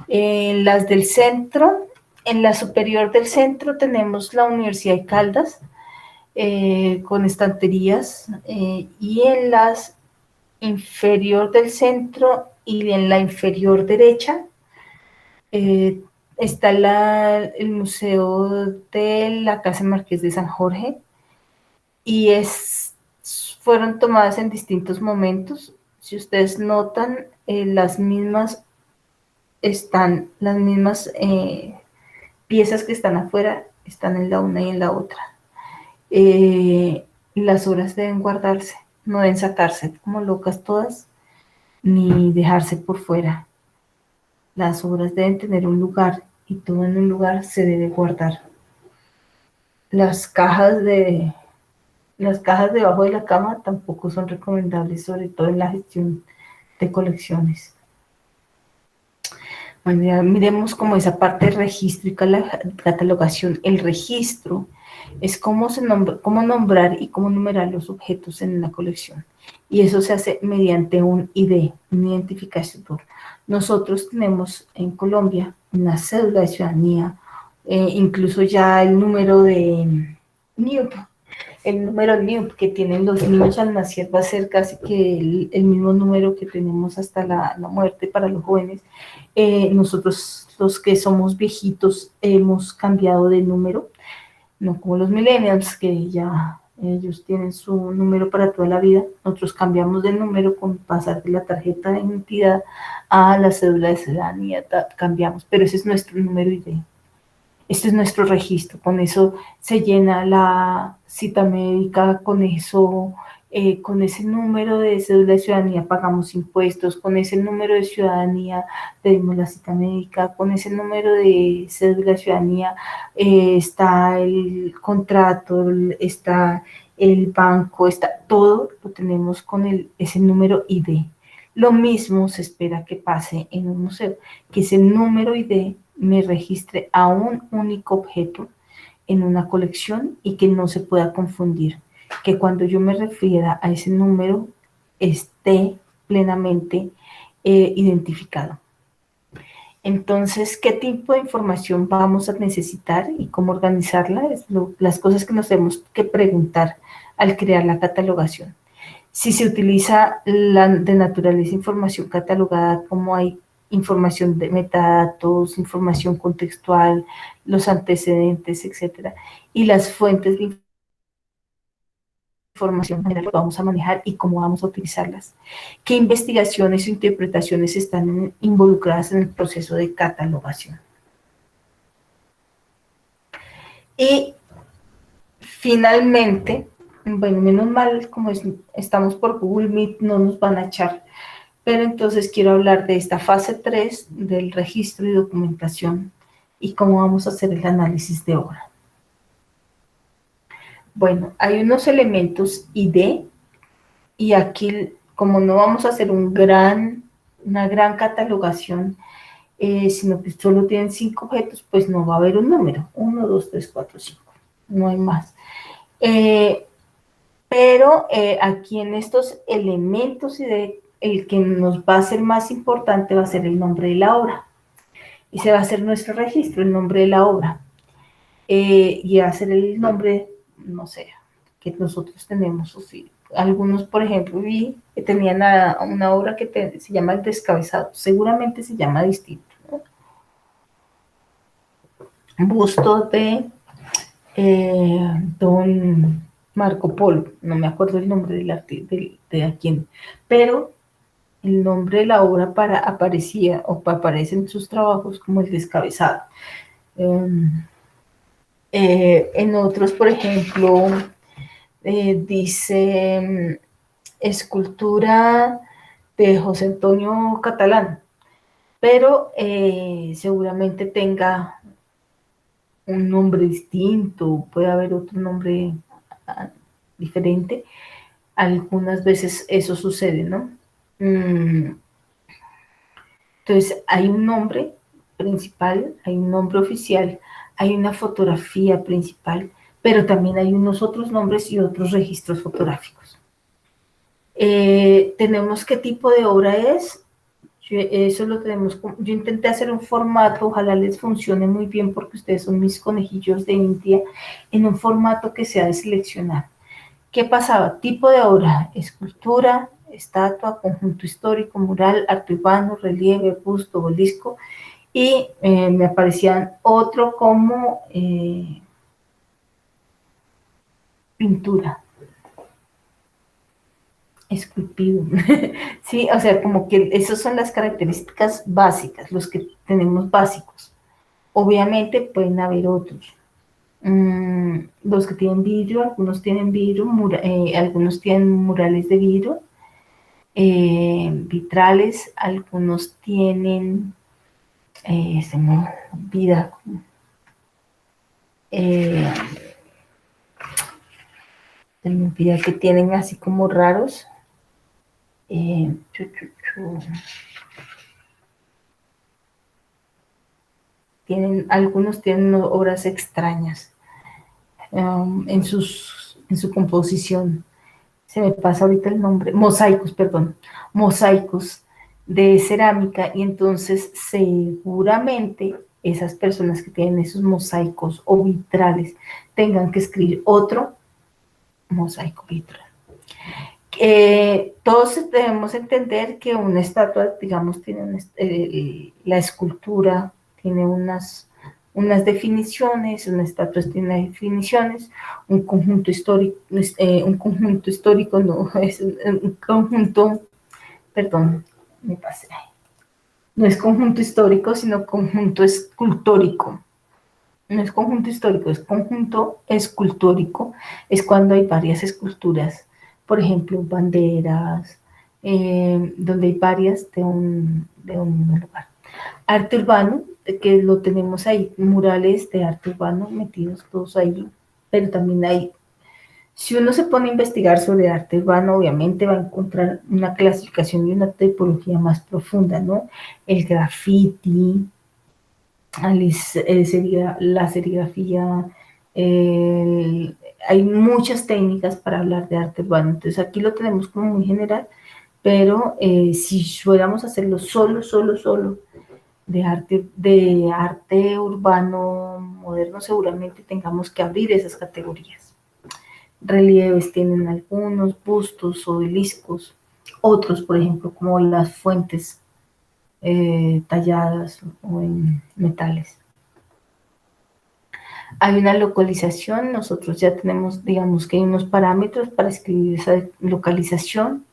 Speaker 1: En las del centro, en la superior del centro tenemos la Universidad de Caldas, con estanterías, y en las inferior del centro y en la inferior derecha está el Museo de la Casa Marqués de San Jorge, y fueron tomadas en distintos momentos. Si ustedes notan, las mismas piezas que están afuera están en la una y en la otra. Las obras deben guardarse, no deben sacarse como locas todas, ni dejarse por fuera. Las obras deben tener un lugar y todo en un lugar se debe guardar. Las cajas debajo de la cama tampoco son recomendables, sobre todo en la gestión de colecciones. Bueno, ya miremos como esa parte de registro y catalogación. El registro es cómo nombrar y cómo numerar los objetos en una colección. Y eso se hace mediante un ID, un identificador. Nosotros tenemos en Colombia una cédula de ciudadanía, incluso ya el número de NIUP, que tienen los niños al nacer va a ser casi que el mismo número que tenemos hasta la muerte para los jóvenes. Nosotros, los que somos viejitos, hemos cambiado de número, no como los millennials, que ya ellos tienen su número para toda la vida. Nosotros cambiamos de número con pasar de la tarjeta de identidad a la cédula de ciudadanía, cambiamos, pero ese es nuestro número ID. Este es nuestro registro, con eso se llena la cita médica, con eso, con ese número de cédula de ciudadanía pagamos impuestos, con ese número de ciudadanía pedimos la cita médica, con ese número de cédula de ciudadanía está el contrato, está el banco, está todo, lo tenemos con ese número ID. Lo mismo se espera que pase en un museo, que ese número ID me registre a un único objeto en una colección y que no se pueda confundir, que cuando yo me refiera a ese número esté plenamente identificado. Entonces, ¿qué tipo de información vamos a necesitar y cómo organizarla? Las cosas que nos tenemos que preguntar al crear la catalogación. Si se utiliza la de naturaleza información catalogada, como hay información de metadatos, información contextual, los antecedentes, etcétera, y las fuentes de información general que vamos a manejar y cómo vamos a utilizarlas. ¿Qué investigaciones o interpretaciones están involucradas en el proceso de catalogación? Y finalmente, bueno, menos mal, como estamos por Google Meet, no nos van a echar, pero entonces quiero hablar de esta fase 3 del registro y documentación y cómo vamos a hacer el análisis de obra. Bueno, hay unos elementos ID y aquí, como no vamos a hacer una gran catalogación, sino que solo tienen 5 objetos, pues no va a haber un número, 1, 2, 3, 4, 5, no hay más. Pero aquí en estos elementos ID, el que nos va a ser más importante va a ser el nombre de la obra. Y se va a hacer nuestro registro, el nombre de la obra. Y va a ser el nombre, no sé, que nosotros tenemos. O sí. Algunos, por ejemplo, vi que tenían una obra que se llama El Descabezado. Seguramente se llama distinto, ¿no? Busto de Don Marco Polo. No me acuerdo el nombre de a quién. Pero el nombre de la obra aparecía o aparece en sus trabajos como El Descabezado. En otros, por ejemplo, dice escultura de José Antonio Catalán, pero seguramente tenga un nombre distinto, puede haber otro nombre diferente. Algunas veces eso sucede, ¿no? Entonces, hay un nombre principal, hay un nombre oficial, hay una fotografía principal, pero también hay unos otros nombres y otros registros fotográficos. Tenemos qué tipo de obra es. Eso lo tenemos. Yo intenté hacer un formato, ojalá les funcione muy bien porque ustedes son mis conejillos de India, en un formato que sea de seleccionar. ¿Qué pasaba? Tipo de obra: escultura, estatua, conjunto histórico, mural, arte urbano, relieve, busto, obelisco, y me aparecían otro como pintura, esculpido. Sí, o sea, como que esas son las características básicas, los que tenemos básicos. Obviamente pueden haber otros. Los que tienen vidrio, algunos tienen vidrio, algunos tienen murales de vidrio, vitrales, algunos tienen, se me olvida, eh, se me olvida que tienen así como raros. Chu, chu, chu. Algunos tienen obras extrañas en su composición. Se me pasa ahorita el nombre, mosaicos, perdón, mosaicos de cerámica, y entonces seguramente esas personas que tienen esos mosaicos o vitrales tengan que escribir otro mosaico vitral. Todos debemos entender que una estatua, digamos, tiene la escultura tiene unas definiciones, una estatua tiene definiciones, un conjunto histórico no, es un conjunto, perdón, me pasé, no es conjunto histórico, sino conjunto escultórico. No es conjunto histórico, es conjunto escultórico, es cuando hay varias esculturas, por ejemplo, banderas, donde hay varias de un lugar. Arte urbano, que lo tenemos ahí, murales de arte urbano metidos todos ahí, pero también hay, si uno se pone a investigar sobre arte urbano, obviamente va a encontrar una clasificación y una tipología más profunda, ¿no? El graffiti, sería la serigrafía, hay muchas técnicas para hablar de arte urbano, entonces aquí lo tenemos como muy general, pero si fuéramos a hacerlo solo de arte urbano moderno, seguramente tengamos que abrir esas categorías. relieves tienen algunos, bustos, obeliscos, otros, por ejemplo, como las fuentes talladas o en metales. Hay una localización, nosotros ya tenemos, digamos que hay unos parámetros para escribir esa localización.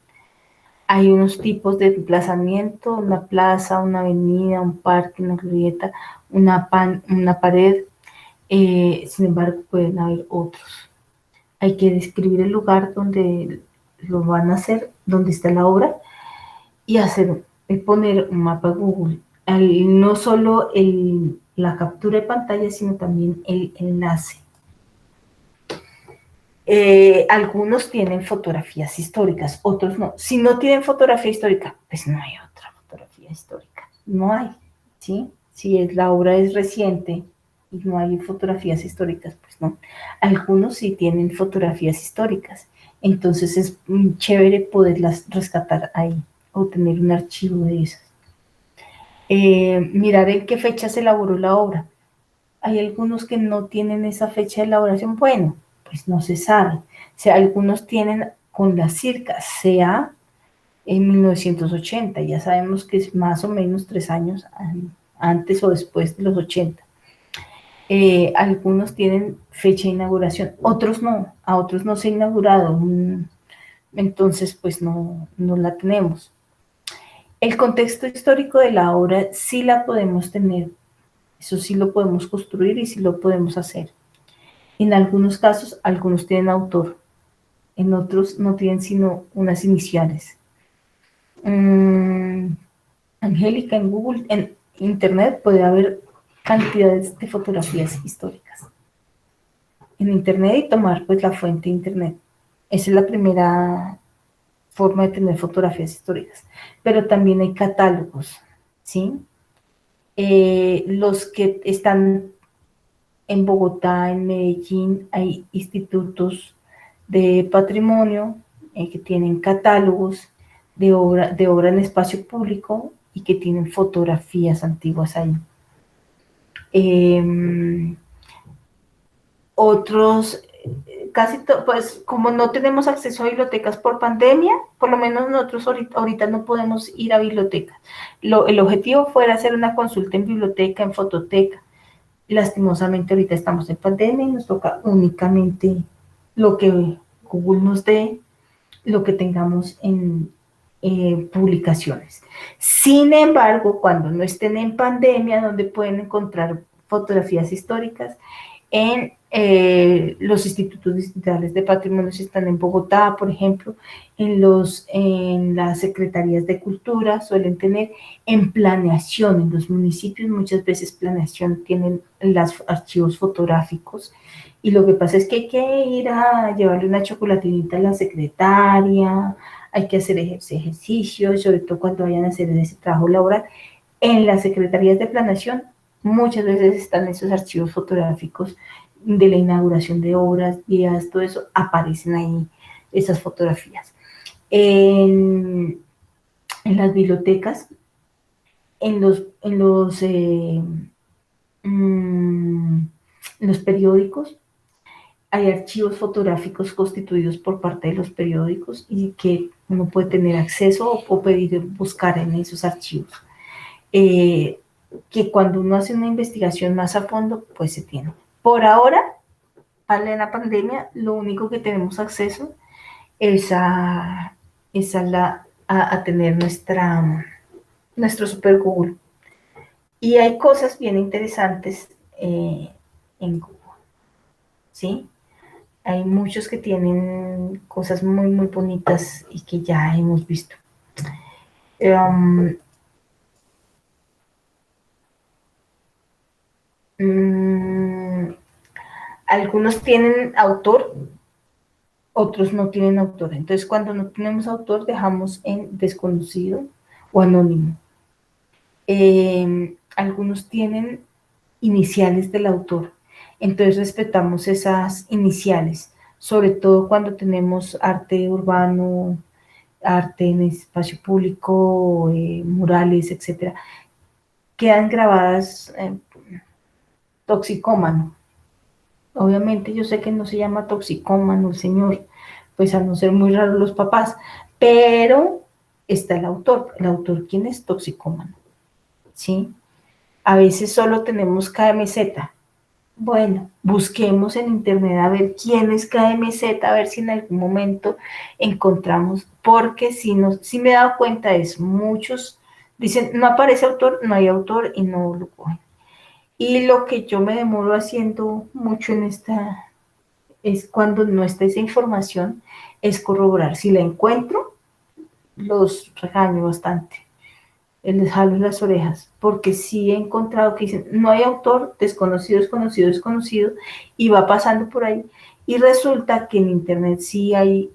Speaker 1: Hay unos tipos de emplazamiento, una plaza, una avenida, un parque, una glorieta, una pared. Sin embargo, pueden haber otros. Hay que describir el lugar donde lo van a hacer, donde está la obra, y poner un mapa Google. No solo la captura de pantalla, sino también el enlace. Algunos tienen fotografías históricas, otros no. Si no tienen fotografía histórica, pues no hay otra fotografía histórica. No hay, ¿sí? Si la obra es reciente y no hay fotografías históricas, pues no. Algunos sí tienen fotografías históricas. Entonces es chévere poderlas rescatar ahí o tener un archivo de esas. Mirar en qué fecha se elaboró la obra. Hay algunos que no tienen esa fecha de elaboración. Bueno, pues no se sabe. O sea, algunos tienen con la circa, sea en 1980, ya sabemos que es más o menos 3 años antes o después de los 80. Algunos tienen fecha de inauguración, otros no, a otros no se ha inaugurado, entonces pues no la tenemos. El contexto histórico de la obra sí la podemos tener, eso sí lo podemos construir y sí lo podemos hacer. En algunos casos, algunos tienen autor, en otros no tienen sino unas iniciales. Angélica, en Google, en Internet puede haber cantidades de fotografías históricas. En Internet y tomar pues la fuente de Internet. Esa es la primera forma de tener fotografías históricas. Pero también hay catálogos, ¿sí? Los que están en Bogotá, en Medellín, hay institutos de patrimonio que tienen catálogos de obra en espacio público y que tienen fotografías antiguas ahí. Otros, pues como no tenemos acceso a bibliotecas por pandemia, por lo menos nosotros ahorita no podemos ir a bibliotecas. El objetivo fuera hacer una consulta en biblioteca, en fototeca. Lastimosamente ahorita estamos en pandemia y nos toca únicamente lo que Google nos dé, lo que tengamos en publicaciones. Sin embargo, cuando no estén en pandemia, donde pueden encontrar fotografías históricas, en los institutos distritales de patrimonio, si están en Bogotá, por ejemplo, en las secretarías de cultura suelen tener, en planeación, en los municipios muchas veces planeación tienen los archivos fotográficos, y lo que pasa es que hay que ir a llevarle una chocolatinita a la secretaria, hay que hacer ejercicios, sobre todo cuando vayan a hacer ese trabajo laboral. En las secretarías de planeación muchas veces están esos archivos fotográficos de la inauguración de obras, días, todo eso, aparecen ahí esas fotografías. En las bibliotecas, en los periódicos, hay archivos fotográficos constituidos por parte de los periódicos y que uno puede tener acceso o pedir buscar en esos archivos. Que cuando uno hace una investigación más a fondo, pues se tiene. Por ahora, en la pandemia, lo único que tenemos acceso es a tener nuestro super Google. Y hay cosas bien interesantes en Google, ¿sí? Hay muchos que tienen cosas muy, muy bonitas y que ya hemos visto. Algunos tienen autor, otros no tienen autor. Entonces, cuando no tenemos autor, dejamos en desconocido o anónimo. Algunos tienen iniciales del autor. Entonces, respetamos esas iniciales, sobre todo cuando tenemos arte urbano, arte en espacio público, murales, etcétera. Quedan grabadas toxicómano. Obviamente yo sé que no se llama toxicómano el señor, pues a no ser muy raros los papás, pero está el autor. ¿El autor quién es? Toxicómano, ¿sí? A veces solo tenemos KMZ. Bueno, busquemos en internet a ver quién es KMZ, a ver si en algún momento encontramos, porque si me he dado cuenta de eso, muchos dicen, no aparece autor, no hay autor y no lo cogen. Y lo que yo me demoro haciendo mucho en esta, es cuando no está esa información, es corroborar. Si la encuentro, los regaño bastante, les jalo las orejas, porque sí he encontrado que dicen, no hay autor, desconocido, desconocido, desconocido, y va pasando por ahí. Y resulta que en internet sí hay,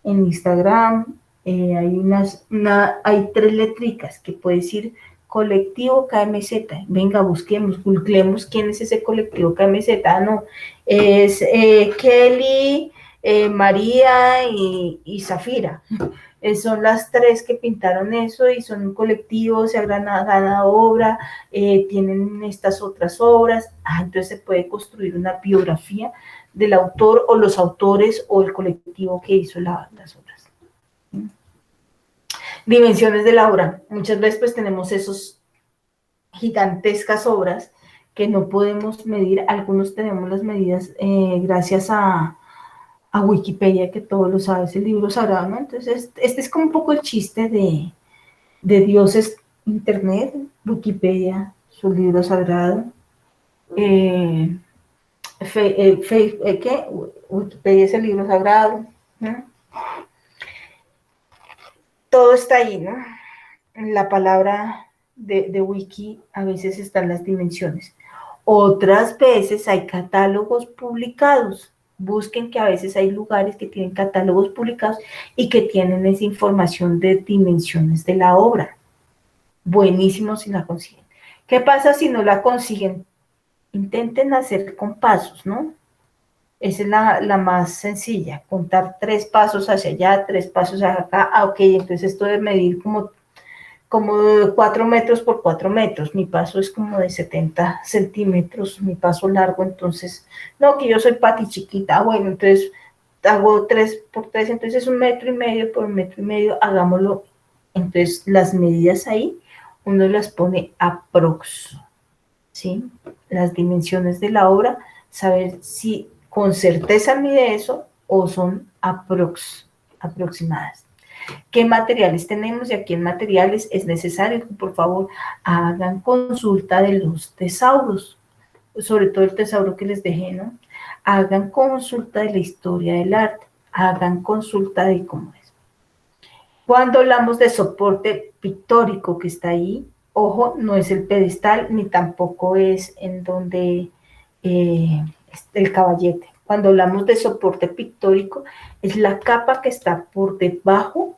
Speaker 1: en Instagram, hay tres letricas que puede decir colectivo KMZ. Venga, busquemos, googleemos quién es ese colectivo KMZ. Ah, no, es Kelly, María y Zafira. Son las tres que pintaron eso y son un colectivo, se ha ganado obra, tienen estas otras obras. Entonces se puede construir una biografía del autor o los autores o el colectivo que hizo las obras. Dimensiones de la obra. Muchas veces pues tenemos esos gigantescas obras que no podemos medir. Algunos tenemos las medidas gracias a Wikipedia, que todo lo sabe, es el libro sagrado, ¿no? Entonces, este es como un poco el chiste de Dios es Internet, Wikipedia, su libro sagrado. ¿Qué? Wikipedia es el libro sagrado, ¿no? Todo está ahí, ¿no? En la palabra de wiki a veces están las dimensiones. Otras veces hay catálogos publicados. Busquen que a veces hay lugares que tienen catálogos publicados y que tienen esa información de dimensiones de la obra. Buenísimo si la consiguen. ¿Qué pasa si no la consiguen? Intenten hacer con pasos, ¿no? Esa es la más sencilla, contar 3 pasos hacia allá, 3 pasos hacia acá. Ok, entonces esto de medir como 4 metros por 4 metros. Mi paso es como de 70 centímetros, mi paso largo, entonces, no, que yo soy pati chiquita, bueno, entonces hago 3 por 3, entonces 1,5 por 1,5 hagámoslo. Entonces las medidas ahí, uno las pone aprox, ¿sí? Las dimensiones de la obra, saber si con certeza mide eso o son aproximadas. ¿Qué materiales tenemos? Y aquí en materiales es necesario que por favor hagan consulta de los tesauros, sobre todo el tesauro que les dejé, ¿no? Hagan consulta de la historia del arte, hagan consulta de cómo es. Cuando hablamos de soporte pictórico que está ahí, ojo, no es el pedestal ni tampoco es en donde el caballete. Cuando hablamos de soporte pictórico, es la capa que está por debajo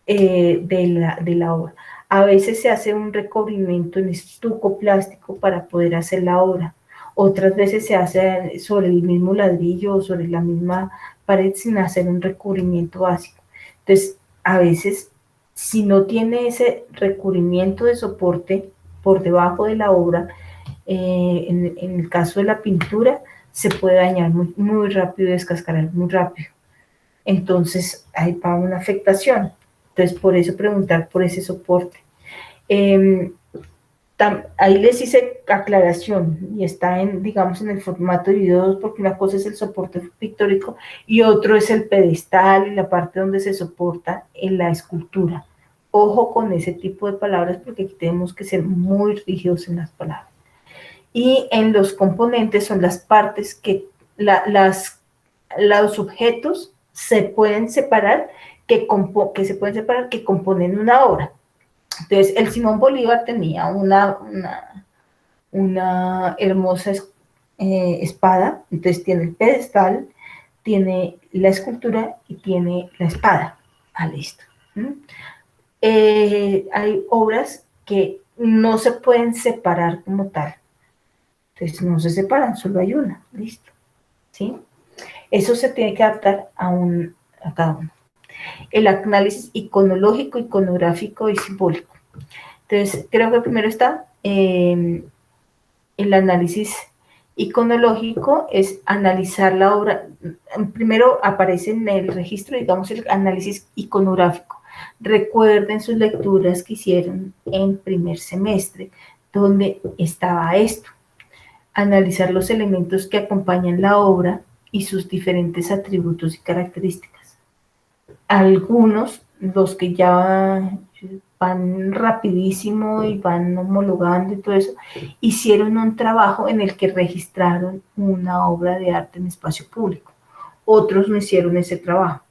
Speaker 1: de la obra. A veces se hace un recubrimiento en estuco plástico para poder hacer la obra. Otras veces se hace sobre el mismo ladrillo o sobre la misma pared sin hacer un recubrimiento básico. Entonces, a veces, si no tiene ese recubrimiento de soporte por debajo de la obra, en el caso de la pintura, se puede dañar muy, muy rápido y descascarar muy rápido. Entonces, ahí va una afectación. Entonces, por eso preguntar por ese soporte. Ahí les hice aclaración y está digamos, en el formato de videos, porque una cosa es el soporte pictórico y otro es el pedestal y la parte donde se soporta en la escultura. Ojo con ese tipo de palabras porque aquí tenemos que ser muy rígidos en las palabras. Y en los componentes son las partes que los objetos se pueden separar que componen una obra. Entonces, el Simón Bolívar tenía una hermosa espada, entonces tiene el pedestal, tiene la escultura y tiene la espada. Listo. Hay obras que no se pueden separar como tal. Entonces, no se separan, solo hay una. Listo. ¿Sí? Eso se tiene que adaptar a cada uno. El análisis iconológico, iconográfico y simbólico. Entonces, creo que primero está el análisis Iconológico es analizar la obra. Primero aparece en el registro, digamos, el análisis iconográfico. Recuerden sus lecturas que hicieron en primer semestre, donde estaba esto. Analizar los elementos que acompañan la obra y sus diferentes atributos y características. Algunos, los que ya van rapidísimo y van homologando y todo eso, hicieron un trabajo en el que registraron una obra de arte en espacio público. Otros no hicieron ese trabajo.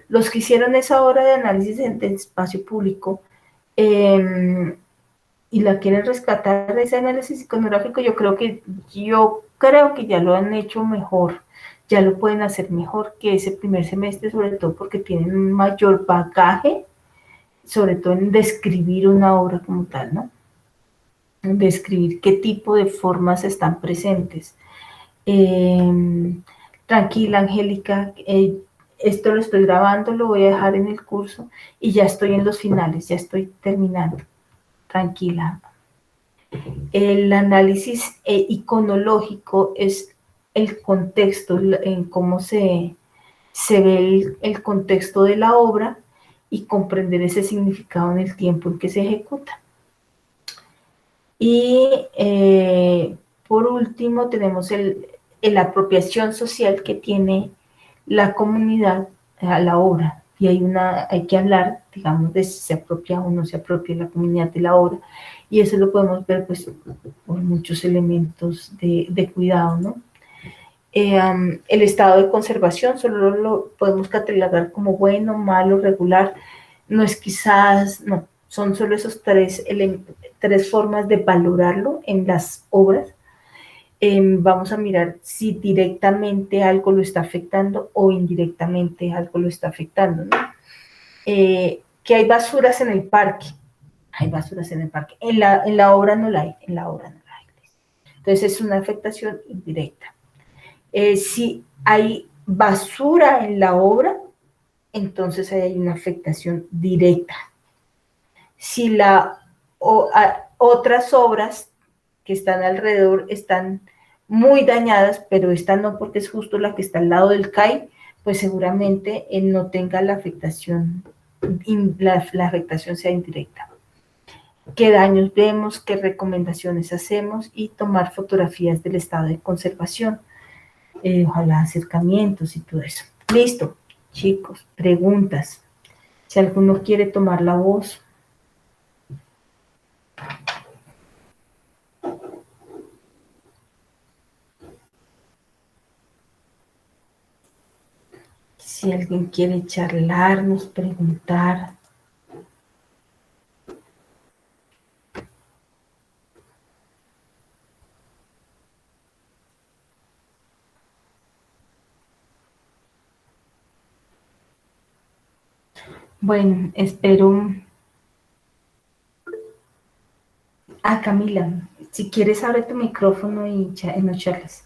Speaker 1: Los que hicieron esa obra de análisis de espacio público y la quieren rescatar de ese análisis iconográfico, yo creo que ya lo han hecho mejor, ya lo pueden hacer mejor que ese primer semestre, sobre todo porque tienen un mayor bagaje, sobre todo en describir una obra como tal, ¿no? En describir qué tipo de formas están presentes. Tranquila, Angélica, esto lo estoy grabando, lo voy a dejar en el curso y ya estoy en los finales, ya estoy terminando. Tranquila. El análisis iconológico es el contexto, en cómo se ve el contexto de la obra y comprender ese significado en el tiempo en que se ejecuta. Y por último tenemos la apropiación social que tiene la comunidad a la obra. Y hay que hablar, digamos, de si se apropia o no se apropia la comunidad de la obra. Y eso lo podemos ver pues por muchos elementos de cuidado, ¿no? El estado de conservación solo lo podemos catalogar como bueno, malo, regular. No es quizás, no, son solo esos tres formas de valorarlo en las obras. Vamos a mirar si directamente algo lo está afectando o indirectamente algo lo está afectando, ¿no? Que hay basuras en el parque. Hay basuras en el parque. En la obra no la hay. En la obra no la hay. Entonces es una afectación indirecta. Si hay basura en la obra, entonces ahí hay una afectación directa. Si otras obras que están alrededor están muy dañadas, pero esta no porque es justo la que está al lado del CAI, pues seguramente no tenga la afectación, la afectación sea indirecta. ¿Qué daños vemos? ¿Qué recomendaciones hacemos? Y tomar fotografías del estado de conservación. Ojalá acercamientos y todo eso. Listo, chicos, preguntas. Si alguno quiere tomar la voz. Si alguien quiere charlarnos, preguntar. Bueno, espero. Camila, si quieres abre tu micrófono y nos charlas.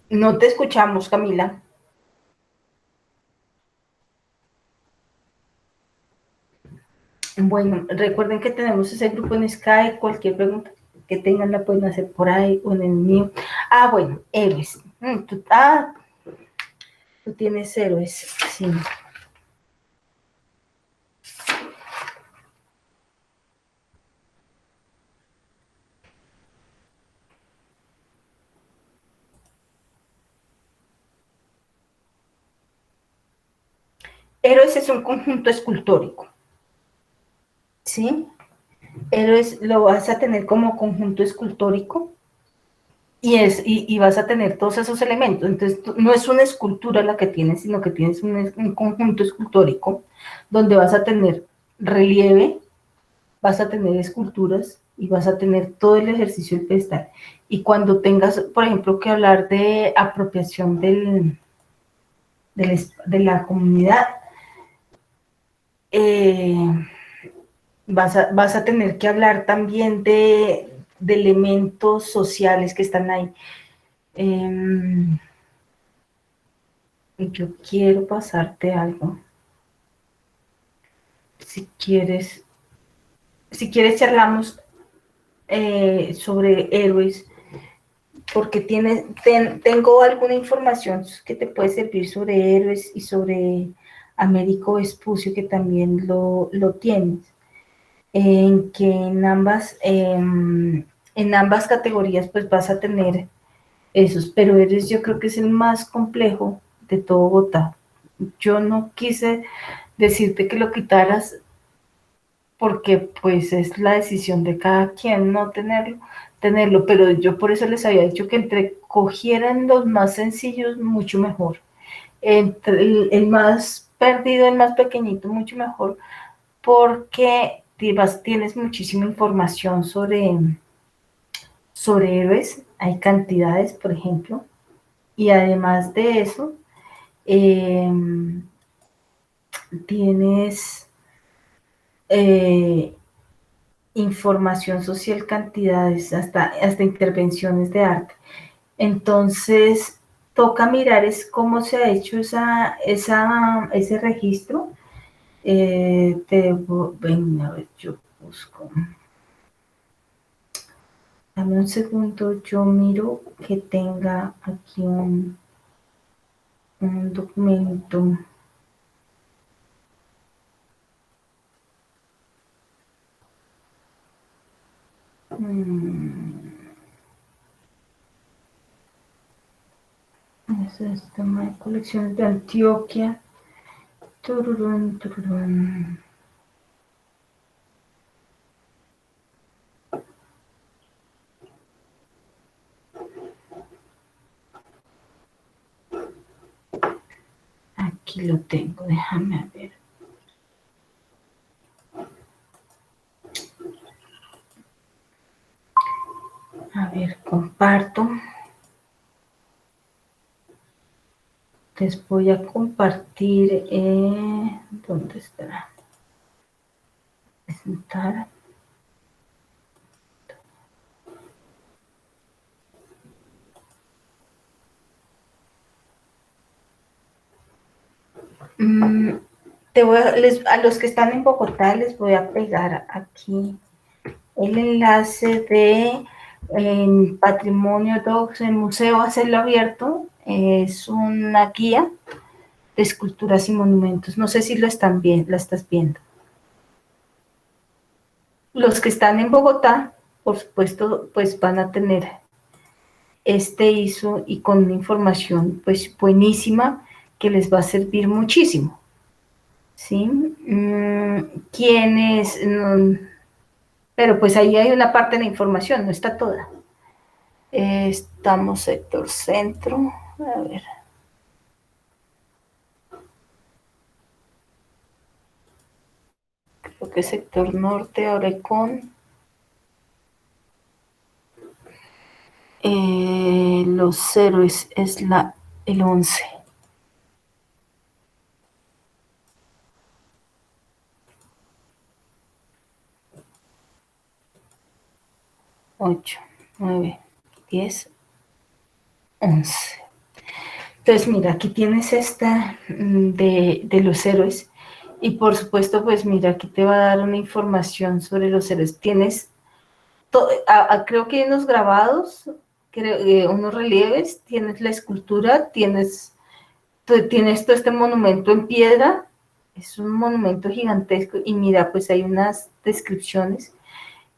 Speaker 1: No te escuchamos, Camila. Bueno, recuerden que tenemos ese grupo en Skype. Cualquier pregunta que tengan la pueden hacer por ahí o en el mío. Bueno, héroes. Tú tienes héroes. Sí. Héroes es un conjunto escultórico, ¿sí? Héroes lo vas a tener como conjunto escultórico y vas a tener todos esos elementos. Entonces, no es una escultura la que tienes, sino que tienes un conjunto escultórico donde vas a tener relieve, vas a tener esculturas y vas a tener todo el ejercicio del pedestal. Y cuando tengas, por ejemplo, que hablar de apropiación de la comunidad, eh, vas a tener que hablar también de elementos sociales que están ahí. Yo quiero pasarte algo. Si quieres, si quieres charlamos sobre héroes, porque tengo alguna información que te puede servir sobre héroes y sobre Américo Vespucio, que también lo tienes, en que en ambas categorías pues vas a tener esos, pero héroes yo creo que es el más complejo de todo Bogotá. Yo no quise decirte que lo quitaras porque pues es la decisión de cada quien no tenerlo, pero yo por eso les había dicho que entre cogieran los más sencillos, mucho mejor. Entre el más perdido, el más pequeñito, mucho mejor, porque tienes muchísima información sobre héroes, hay cantidades, por ejemplo, y además de eso, eh, tienes información social, cantidades, hasta intervenciones de arte. Entonces, toca mirar es cómo se ha hecho ese registro. Ven, a ver, yo busco. Dame un segundo, yo miro que tenga aquí un documento. Ese es el tema de colecciones de Antioquia. Tururún, tururún. Aquí lo tengo, déjame ver. A ver, comparto. Les voy a compartir. ¿Dónde está? Presentar. A los que están en Bogotá les voy a pegar aquí el enlace de Patrimonio Docs, el Museo Hacerlo Abierto. Es una guía de esculturas y monumentos. No sé si la estás viendo. Los que están en Bogotá, por supuesto, pues van a tener este ISO y con una información pues buenísima que les va a servir muchísimo. ¿Sí? ¿Quiénes? Pero pues ahí hay una parte de la información, no está toda. Estamos sector centro, a ver. Creo que sector norte, ahora con los héroes es el 11. 8, 9, 10, 11. Entonces, mira, aquí tienes esta de los héroes y por supuesto, pues mira, aquí te va a dar una información sobre los héroes. Tienes, creo que hay unos grabados, unos relieves, tienes la escultura, tienes todo este monumento en piedra, es un monumento gigantesco y mira, pues hay unas descripciones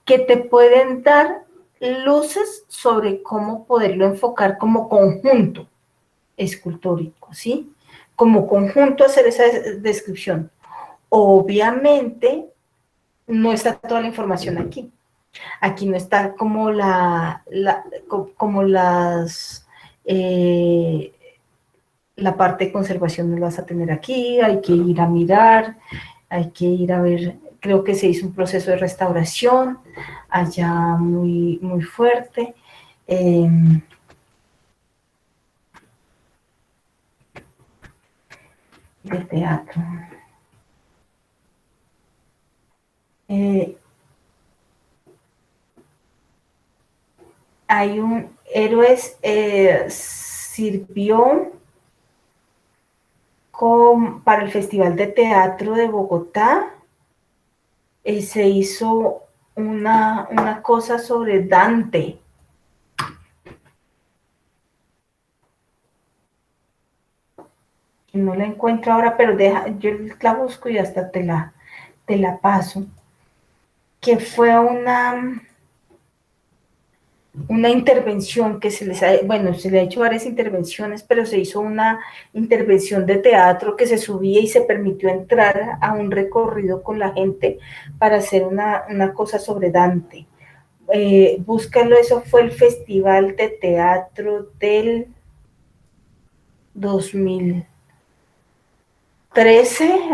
Speaker 1: que te pueden dar luces sobre cómo poderlo enfocar como conjunto escultórico, ¿sí? como conjunto hacer esa descripción. Obviamente, no está toda la información aquí. Aquí no está como como la parte de conservación no la vas a tener aquí, hay que ir a mirar, hay que ir a ver, creo que se hizo un proceso de restauración allá muy, muy fuerte. De teatro. Hay un Héroes, sirvió para el Festival de Teatro de Bogotá. Se hizo una cosa sobre Dante. No la encuentro ahora, pero yo la busco y hasta te la paso. Que fue una intervención que se le ha hecho varias intervenciones, pero se hizo una intervención de teatro que se subía y se permitió entrar a un recorrido con la gente para hacer una cosa sobre Dante. Búscalo, eso fue el Festival de Teatro del 2013,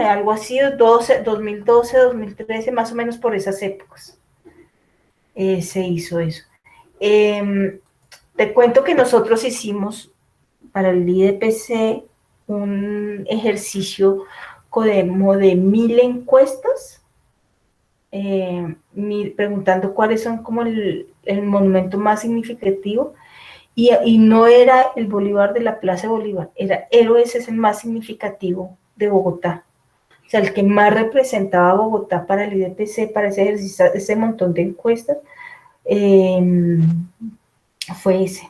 Speaker 1: algo así, 2012, 2013, más o menos por esas épocas. Se hizo eso. Te cuento que nosotros hicimos para el IDPC un ejercicio como de 1000 encuestas, preguntando cuáles son como el monumento más significativo, y no era el Bolívar de la Plaza Bolívar, era Héroes, es el más significativo de Bogotá. O sea, el que más representaba a Bogotá para el IDPC, para ese ejercicio, ese montón de encuestas, fue ese.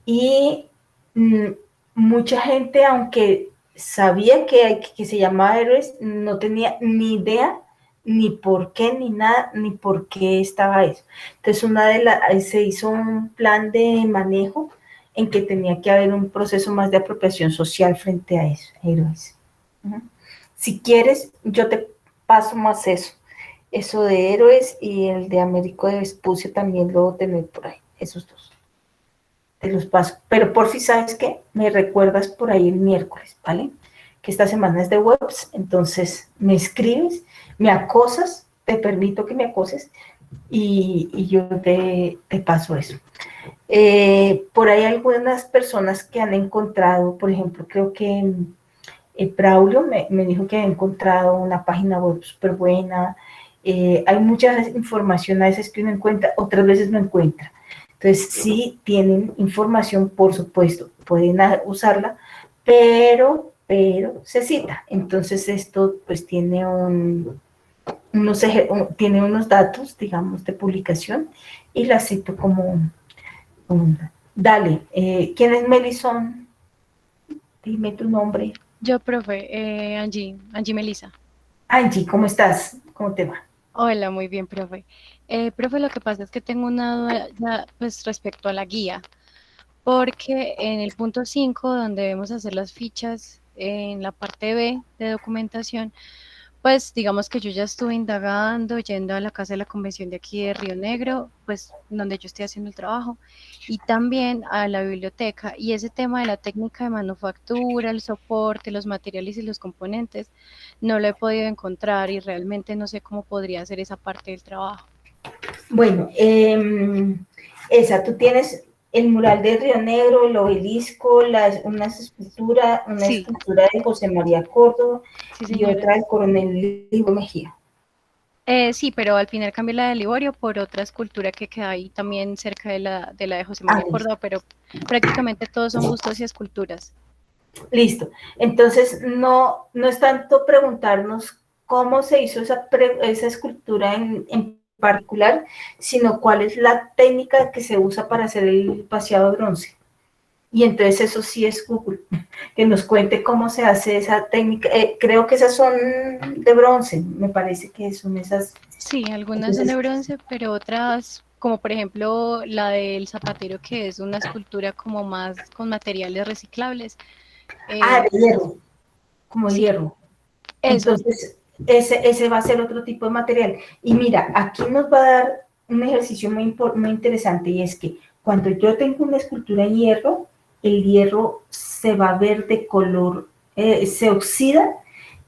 Speaker 1: Y mucha gente, aunque sabía que se llamaba Héroes, no tenía ni idea ni por qué, ni nada, ni por qué estaba eso. Entonces se hizo un plan de manejo en que tenía que haber un proceso más de apropiación social frente a eso, Héroes. Si quieres, yo te paso más eso de Héroes, y el de Américo de Vespucio también lo tener por ahí, esos dos. Te los paso. Pero por si sabes que me recuerdas por ahí el miércoles, ¿vale? Que esta semana es de webs, entonces me escribes, me acosas, te permito que me acoses y yo te paso eso. Por ahí algunas personas que han encontrado, por ejemplo, creo que Braulio me dijo que ha encontrado una página web súper buena. Hay mucha información a veces que uno encuentra, otras veces no encuentra. Entonces, sí tienen información, por supuesto, pueden usarla, pero se cita. Entonces, esto pues tiene tiene unos datos, digamos, de publicación, y la cito como dale. ¿Quién es Melison? Dime tu nombre.
Speaker 2: Yo, profe, Angie Melisa.
Speaker 1: Angie, ¿cómo estás? ¿Cómo te va?
Speaker 2: Hola, muy bien, profe. Profe, lo que pasa es que tengo una duda ya, pues, respecto a la guía, porque en el punto 5, donde debemos hacer las fichas, en la parte B de documentación, pues digamos que yo ya estuve indagando, yendo a la Casa de la Convención de aquí de Río Negro, pues donde yo estoy haciendo el trabajo, y también a la biblioteca. Y ese tema de la técnica de manufactura, el soporte, los materiales y los componentes, no lo he podido encontrar y realmente no sé cómo podría hacer esa parte del trabajo.
Speaker 1: Bueno, tú tienes el mural de Río Negro, el obelisco, una
Speaker 2: Sí,
Speaker 1: escultura de José María Córdoba
Speaker 2: sí,
Speaker 1: y
Speaker 2: señora.
Speaker 1: otra del coronel Libo Mejía.
Speaker 2: Sí, pero al final cambié la de Liborio por otra escultura que queda ahí también cerca de la de José María
Speaker 1: Listo.
Speaker 2: Córdoba, pero prácticamente todos son bustos y esculturas.
Speaker 1: Listo. Entonces, no es tanto preguntarnos cómo se hizo esa escultura en particular, sino cuál es la técnica que se usa para hacer el vaciado de bronce. Y entonces eso sí es Google, que nos cuente cómo se hace esa técnica. Creo que esas son de bronce, me parece que son esas.
Speaker 2: Sí, algunas son de
Speaker 1: Entonces,
Speaker 2: bronce, pero otras, como por ejemplo la del zapatero, que es una escultura como más con materiales reciclables.
Speaker 1: de
Speaker 2: Eh,
Speaker 1: hierro. como
Speaker 2: Sí,
Speaker 1: hierro.
Speaker 2: eso.
Speaker 1: Entonces, ese va a ser otro tipo de material. Y mira, aquí nos va a dar un ejercicio muy interesante, y es que cuando yo tengo una escultura en hierro, el hierro se va a ver de color, se oxida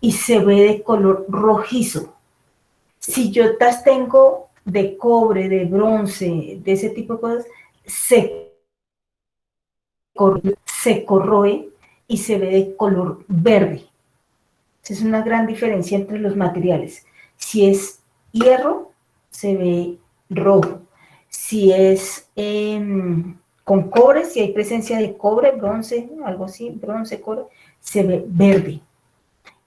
Speaker 1: y se ve de color rojizo. Si yo las tengo de cobre, de bronce, de ese tipo de cosas, se corroe y se ve de color verde. Esa es una gran diferencia entre los materiales. Si es hierro, se ve rojo. Si es con cobre, si hay presencia de cobre, bronce, algo así, bronce, cobre, se ve verde.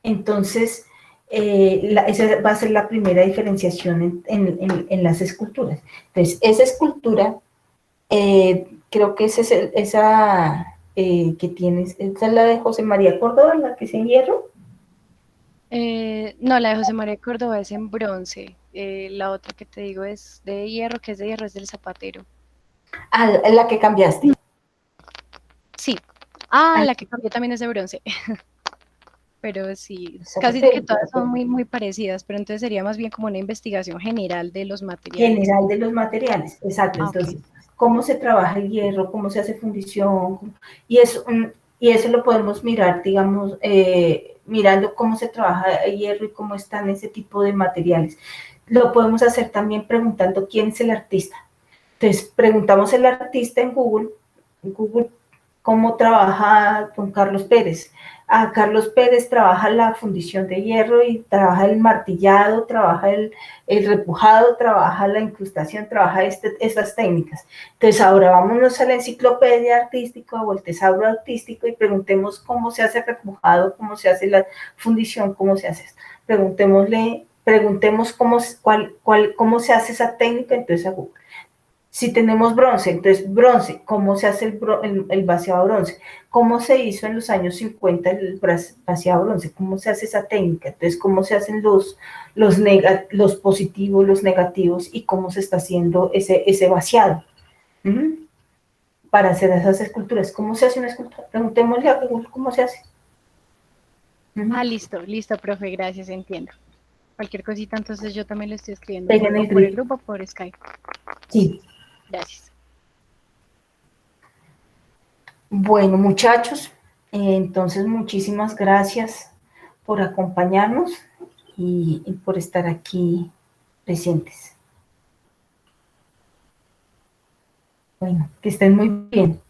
Speaker 1: Entonces, esa va a ser la primera diferenciación en las esculturas. Entonces, esa escultura, creo que esa que tienes, esa es la de José María Córdoba, la que es en hierro.
Speaker 2: No, la de José María Córdoba es en bronce. La otra que te digo es de hierro, que es de hierro, es del zapatero.
Speaker 1: Ah, la que cambiaste.
Speaker 2: Sí. Ah,
Speaker 1: Ah,
Speaker 2: la que cambió también es de bronce. Pero sí, casi que
Speaker 1: zapatero,
Speaker 2: todas son muy, muy parecidas, pero entonces sería más bien como una investigación general de los materiales.
Speaker 1: general de los materiales, exacto.
Speaker 2: Ah, ok.
Speaker 1: Entonces, cómo se trabaja el hierro, cómo se hace fundición, y eso, y eso lo podemos mirar, digamos, mirando cómo se trabaja el hierro y cómo están ese tipo de materiales. Lo podemos hacer también preguntando quién es el artista. Entonces, preguntamos al artista en Google cómo trabaja don Carlos Pérez. Carlos Pérez trabaja la fundición de hierro y trabaja el martillado, trabaja el repujado, trabaja la incrustación, trabaja estas técnicas. Entonces, ahora vámonos a la enciclopedia artística o el tesauro artístico y preguntemos cómo se hace el repujado, cómo se hace la fundición, cómo se hace esto. Preguntemos cómo se hace esa técnica, entonces a Google. Si tenemos bronce, entonces bronce, ¿cómo se hace el vaciado bronce? ¿Cómo se hizo en los años 50 el vaciado bronce? ¿Cómo se hace esa técnica? Entonces, ¿cómo se hacen los positivos, los negativos y cómo se está haciendo ese vaciado? ¿Mm? Para hacer esas esculturas. ¿Cómo se hace una escultura? Preguntémosle a Google cómo se hace.
Speaker 2: Ah, listo, listo, profe, gracias, entiendo. Cualquier cosita, entonces yo también lo estoy escribiendo
Speaker 1: Peguen
Speaker 2: por,
Speaker 1: el
Speaker 2: o por el
Speaker 1: grito.
Speaker 2: grupo o por Skype.
Speaker 1: Sí.
Speaker 2: Gracias.
Speaker 1: Bueno, muchachos, entonces muchísimas gracias por acompañarnos y por estar aquí presentes. Bueno, que estén muy bien.